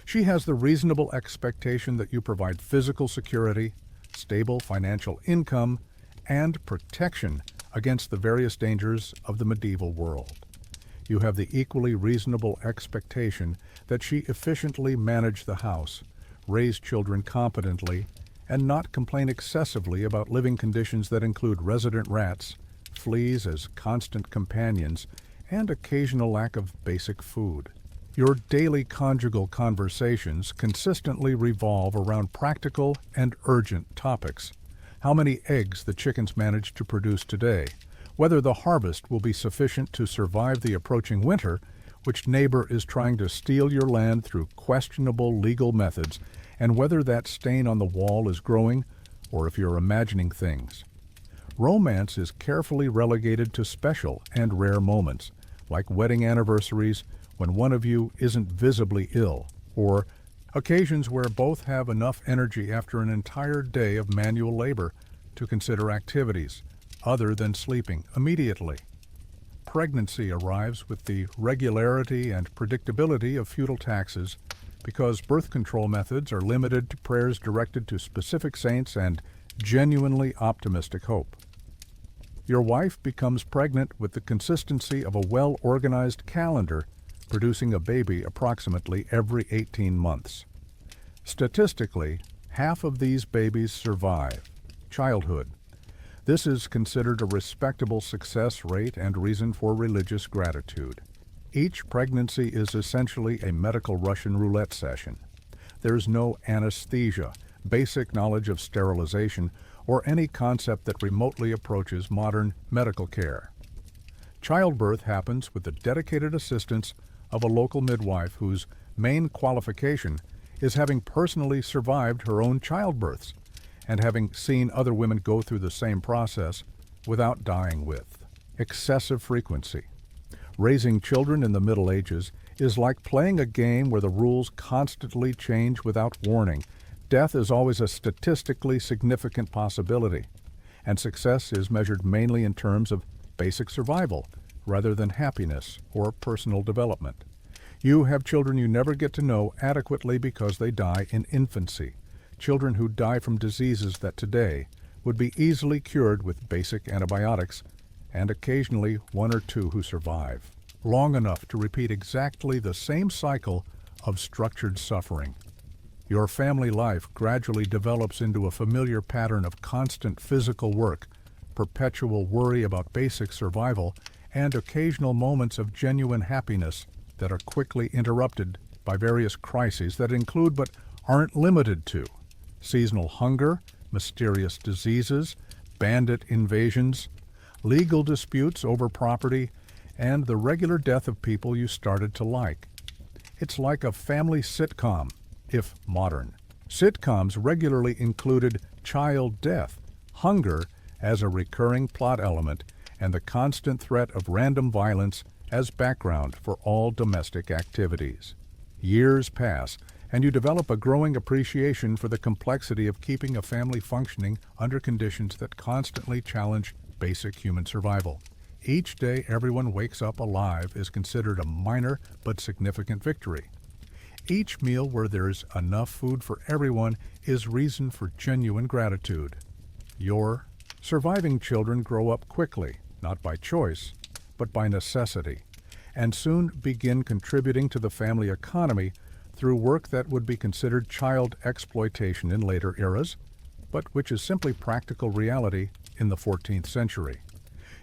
She has the reasonable expectation that you provide physical security, stable financial income, and protection against the various dangers of the medieval world. You have the equally reasonable expectation that she efficiently manage the house, raise children competently, and not complain excessively about living conditions that include resident rats, fleas as constant companions, and occasional lack of basic food. Your daily conjugal conversations consistently revolve around practical and urgent topics. How many eggs the chickens manage to produce today, whether the harvest will be sufficient to survive the approaching winter, which neighbor is trying to steal your land through questionable legal methods, and whether that stain on the wall is growing or if you're imagining things. Romance is carefully relegated to special and rare moments, like wedding anniversaries when one of you isn't visibly ill, or occasions where both have enough energy after an entire day of manual labor to consider activities other than sleeping immediately. Pregnancy arrives with the regularity and predictability of feudal taxes, because birth control methods are limited to prayers directed to specific saints and genuinely optimistic hope. Your wife becomes pregnant with the consistency of a well-organized calendar, producing a baby approximately every 18 months. Statistically, half of these babies survive childhood. This is considered a respectable success rate and reason for religious gratitude. Each pregnancy is essentially a medical Russian roulette session. There's no anesthesia, basic knowledge of sterilization, or any concept that remotely approaches modern medical care. Childbirth happens with the dedicated assistance of a local midwife whose main qualification is having personally survived her own childbirths and having seen other women go through the same process without dying with. Excessive frequency. Raising children in the Middle Ages is like playing a game where the rules constantly change without warning. Death is always a statistically significant possibility, and success is measured mainly in terms of basic survival rather than happiness or personal development. You have children you never get to know adequately because they die in infancy. Children who die from diseases that today would be easily cured with basic antibiotics, and occasionally one or two who survive long enough to repeat exactly the same cycle of structured suffering. Your family life gradually develops into a familiar pattern of constant physical work, perpetual worry about basic survival, and occasional moments of genuine happiness that are quickly interrupted by various crises that include but aren't limited to seasonal hunger, mysterious diseases, bandit invasions, legal disputes over property, and the regular death of people you started to like. It's like a family sitcom, if modern. Sitcoms regularly included child death, hunger as a recurring plot element, and the constant threat of random violence as background for all domestic activities. Years pass, and you develop a growing appreciation for the complexity of keeping a family functioning under conditions that constantly challenge basic human survival. Each day everyone wakes up alive is considered a minor but significant victory. Each meal where there's enough food for everyone is reason for genuine gratitude. Your surviving children grow up quickly, not by choice, but by necessity, and soon begin contributing to the family economy through work that would be considered child exploitation in later eras, but which is simply practical reality in the 14th century.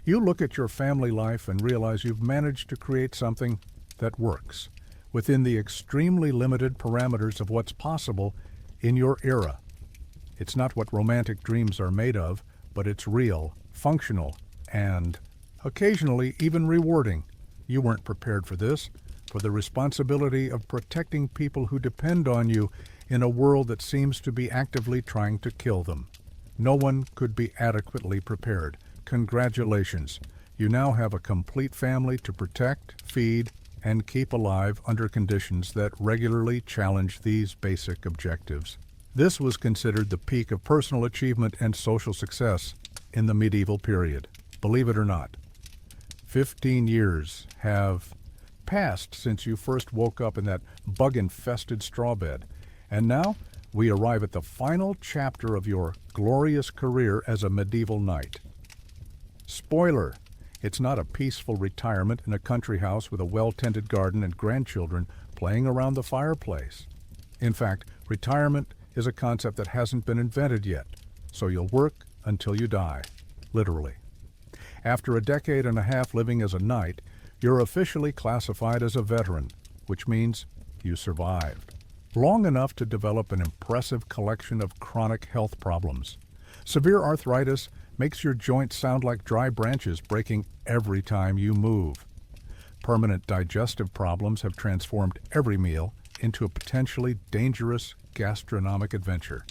You look at your family life and realize you've managed to create something that works within the extremely limited parameters of what's possible in your era. It's not what romantic dreams are made of, but it's real, functional, and occasionally even rewarding. You weren't prepared for this, for the responsibility of protecting people who depend on you in a world that seems to be actively trying to kill them. No one could be adequately prepared. Congratulations. You now have a complete family to protect, feed, and keep alive under conditions that regularly challenge these basic objectives. This was considered the peak of personal achievement and social success in the medieval period. Believe it or not, 15 years have passed since you first woke up in that bug-infested straw bed, and now we arrive at the final chapter of your glorious career as a medieval knight. Spoiler, it's not a peaceful retirement in a country house with a well-tended garden and grandchildren playing around the fireplace. In fact, retirement is a concept that hasn't been invented yet, so you'll work until you die, literally. After a decade and a half living as a knight, you're officially classified as a veteran, which means you survived long enough to develop an impressive collection of chronic health problems. Severe arthritis makes your joints sound like dry branches breaking every time you move. Permanent digestive problems have transformed every meal into a potentially dangerous gastronomic adventure,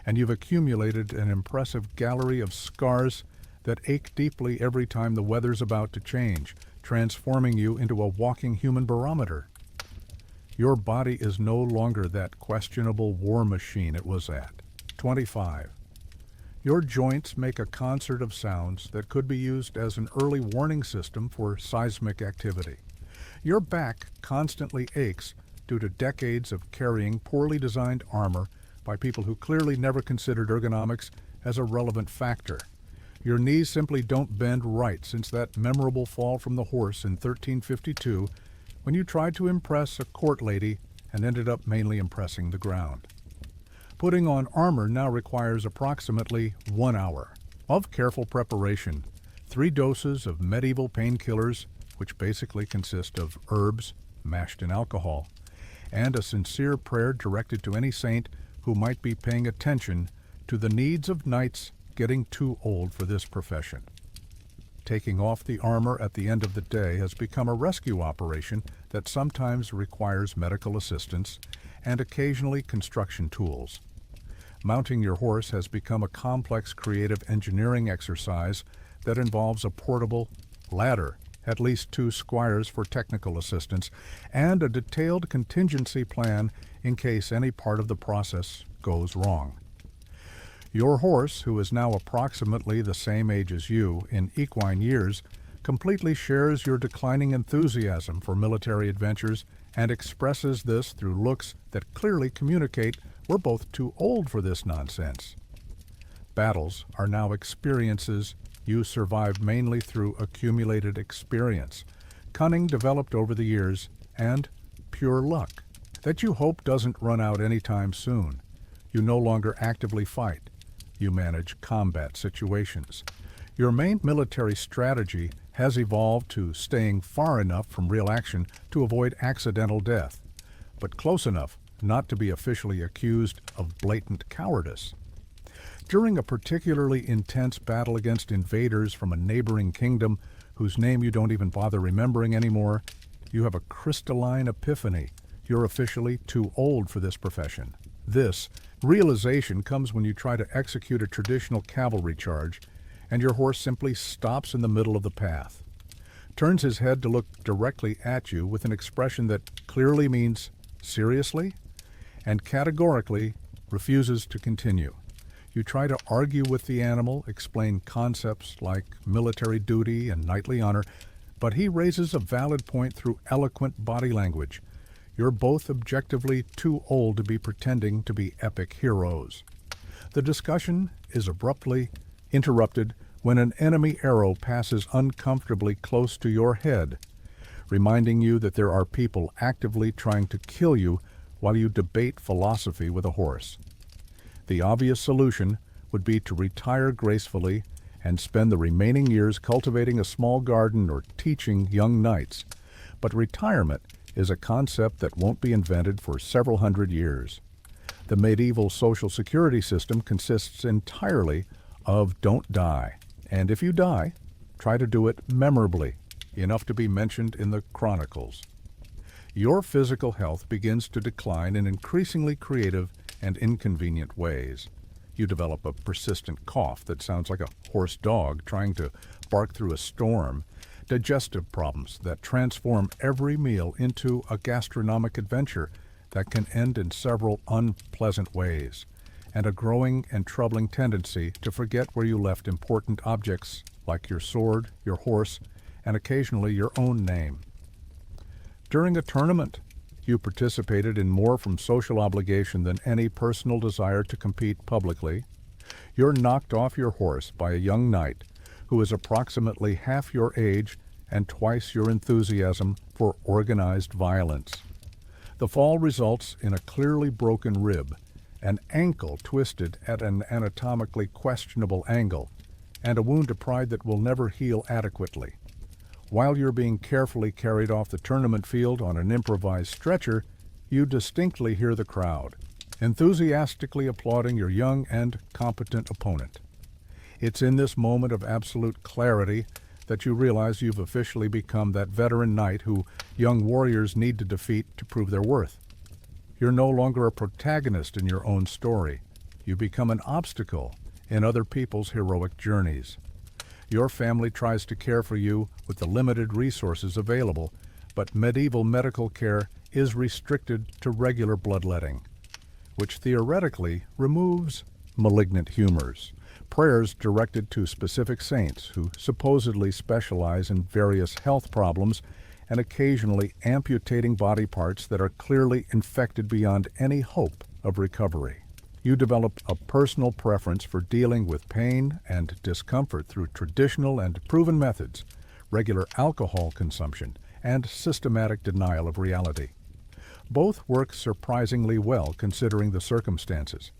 and you've accumulated an impressive gallery of scars that ache deeply every time the weather's about to change, transforming you into a walking human barometer. Your body is no longer that questionable war machine it was at 25. Your joints make a concert of sounds that could be used as an early warning system for seismic activity. Your back constantly aches due to decades of carrying poorly designed armor by people who clearly never considered ergonomics as a relevant factor. Your knees simply don't bend right since that memorable fall from the horse in 1352 when you tried to impress a court lady and ended up mainly impressing the ground. Putting on armor now requires approximately 1 hour. Of careful preparation, 3 doses of medieval painkillers, which basically consist of herbs mashed in alcohol, and a sincere prayer directed to any saint who might be paying attention to the needs of knights getting too old for this profession. Taking off the armor at the end of the day has become a rescue operation that sometimes requires medical assistance and occasionally construction tools. Mounting your horse has become a complex creative engineering exercise that involves a portable ladder, at least 2 squires for technical assistance, and a detailed contingency plan in case any part of the process goes wrong. Your horse, who is now approximately the same age as you in equine years, completely shares your declining enthusiasm for military adventures and expresses this through looks that clearly communicate we're both too old for this nonsense. Battles are now experiences you survived mainly through accumulated experience, cunning developed over the years, and pure luck that you hope doesn't run out anytime soon. You no longer actively fight. You manage combat situations. Your main military strategy has evolved to staying far enough from real action to avoid accidental death, but close enough not to be officially accused of blatant cowardice. During a particularly intense battle against invaders from a neighboring kingdom whose name you don't even bother remembering anymore, you have a crystalline epiphany. You're officially too old for this profession. This realization comes when you try to execute a traditional cavalry charge and your horse simply stops in the middle of the path, turns his head to look directly at you with an expression that clearly means seriously, and categorically refuses to continue. You try to argue with the animal, explain concepts like military duty and knightly honor, but he raises a valid point through eloquent body language. You're both objectively too old to be pretending to be epic heroes. The discussion is abruptly interrupted when an enemy arrow passes uncomfortably close to your head, reminding you that there are people actively trying to kill you while you debate philosophy with a horse. The obvious solution would be to retire gracefully and spend the remaining years cultivating a small garden or teaching young knights. But retirement is a concept that won't be invented for several hundred years. The medieval social security system consists entirely of don't die, and if you die, try to do it memorably, enough to be mentioned in the chronicles. Your physical health begins to decline in increasingly creative and inconvenient ways. You develop a persistent cough that sounds like a hoarse dog trying to bark through a storm, digestive problems that transform every meal into a gastronomic adventure that can end in several unpleasant ways, and a growing and troubling tendency to forget where you left important objects like your sword, your horse, and occasionally your own name. During a tournament, you participated in more from social obligation than any personal desire to compete publicly. You're knocked off your horse by a young knight who is approximately half your age and twice your enthusiasm for organized violence. The fall results in a clearly broken rib, an ankle twisted at an anatomically questionable angle, and a wound to pride that will never heal adequately. While you're being carefully carried off the tournament field on an improvised stretcher, you distinctly hear the crowd, enthusiastically applauding your young and competent opponent. It's in this moment of absolute clarity that you realize you've officially become that veteran knight who young warriors need to defeat to prove their worth. You're no longer a protagonist in your own story. You become an obstacle in other people's heroic journeys. Your family tries to care for you with the limited resources available, but medieval medical care is restricted to regular bloodletting, which theoretically removes malignant humors, prayers directed to specific saints who supposedly specialize in various health problems, and occasionally amputating body parts that are clearly infected beyond any hope of recovery. You develop a personal preference for dealing with pain and discomfort through traditional and proven methods, regular alcohol consumption, and systematic denial of reality. Both work surprisingly well considering the circumstances.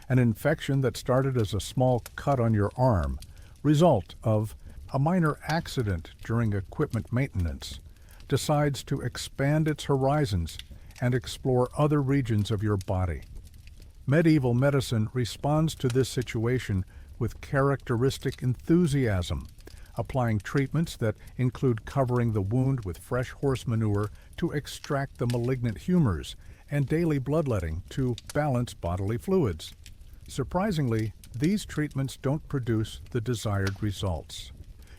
An infection that started as a small cut on your arm result of a minor accident during equipment maintenance, decides to expand its horizons and explore other regions of your body. Medieval medicine responds to this situation with characteristic enthusiasm, applying treatments that include covering the wound with fresh horse manure to extract the malignant humors and daily bloodletting to balance bodily fluids. Surprisingly, these treatments don't produce the desired results.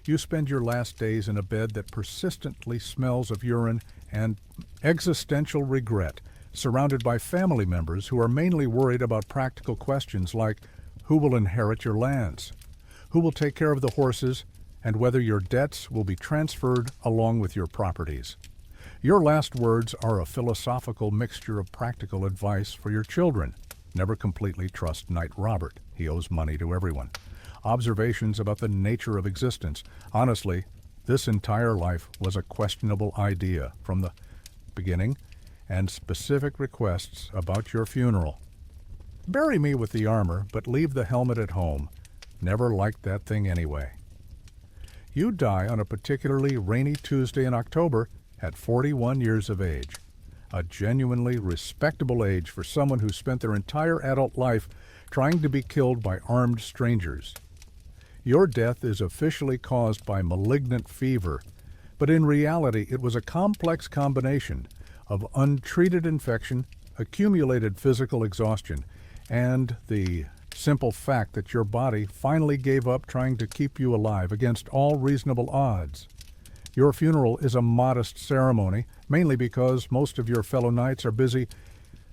You spend your last days in a bed that persistently smells of urine and existential regret, surrounded by family members who are mainly worried about practical questions like who will inherit your lands, who will take care of the horses, and whether your debts will be transferred along with your properties. Your last words are a philosophical mixture of practical advice for your children. Never completely trust Knight Robert. He owes money to everyone. Observations about the nature of existence. Honestly, this entire life was a questionable idea from the beginning, and specific requests about your funeral. Bury me with the armor, but leave the helmet at home. Never liked that thing anyway. You die on a particularly rainy Tuesday in October at 41 years of age. A genuinely respectable age for someone who spent their entire adult life trying to be killed by armed strangers. Your death is officially caused by malignant fever, but in reality it was a complex combination of untreated infection, accumulated physical exhaustion, and the simple fact that your body finally gave up trying to keep you alive against all reasonable odds. Your funeral is a modest ceremony, mainly because most of your fellow knights are busy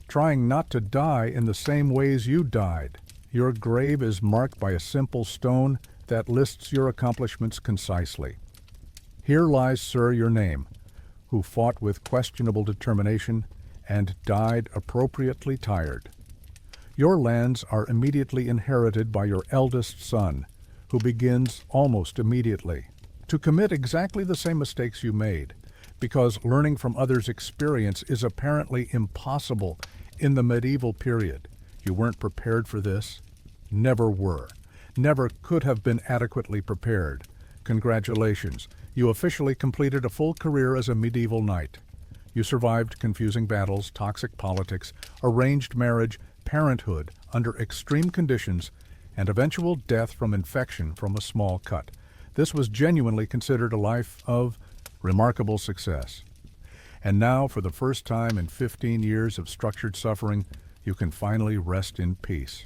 trying not to die in the same ways you died. Your grave is marked by a simple stone that lists your accomplishments concisely. Here lies, sir, your name, who fought with questionable determination and died appropriately tired. Your lands are immediately inherited by your eldest son, who begins almost immediately to commit exactly the same mistakes you made, because learning from others' experience is apparently impossible in the medieval period. You weren't prepared for this? Never were. Never could have been adequately prepared. Congratulations. You officially completed a full career as a medieval knight. You survived confusing battles, toxic politics, arranged marriage, parenthood under extreme conditions, and eventual death from infection from a small cut. This was genuinely considered a life of remarkable success. And now, for the first time in 15 years of structured suffering, you can finally rest in peace.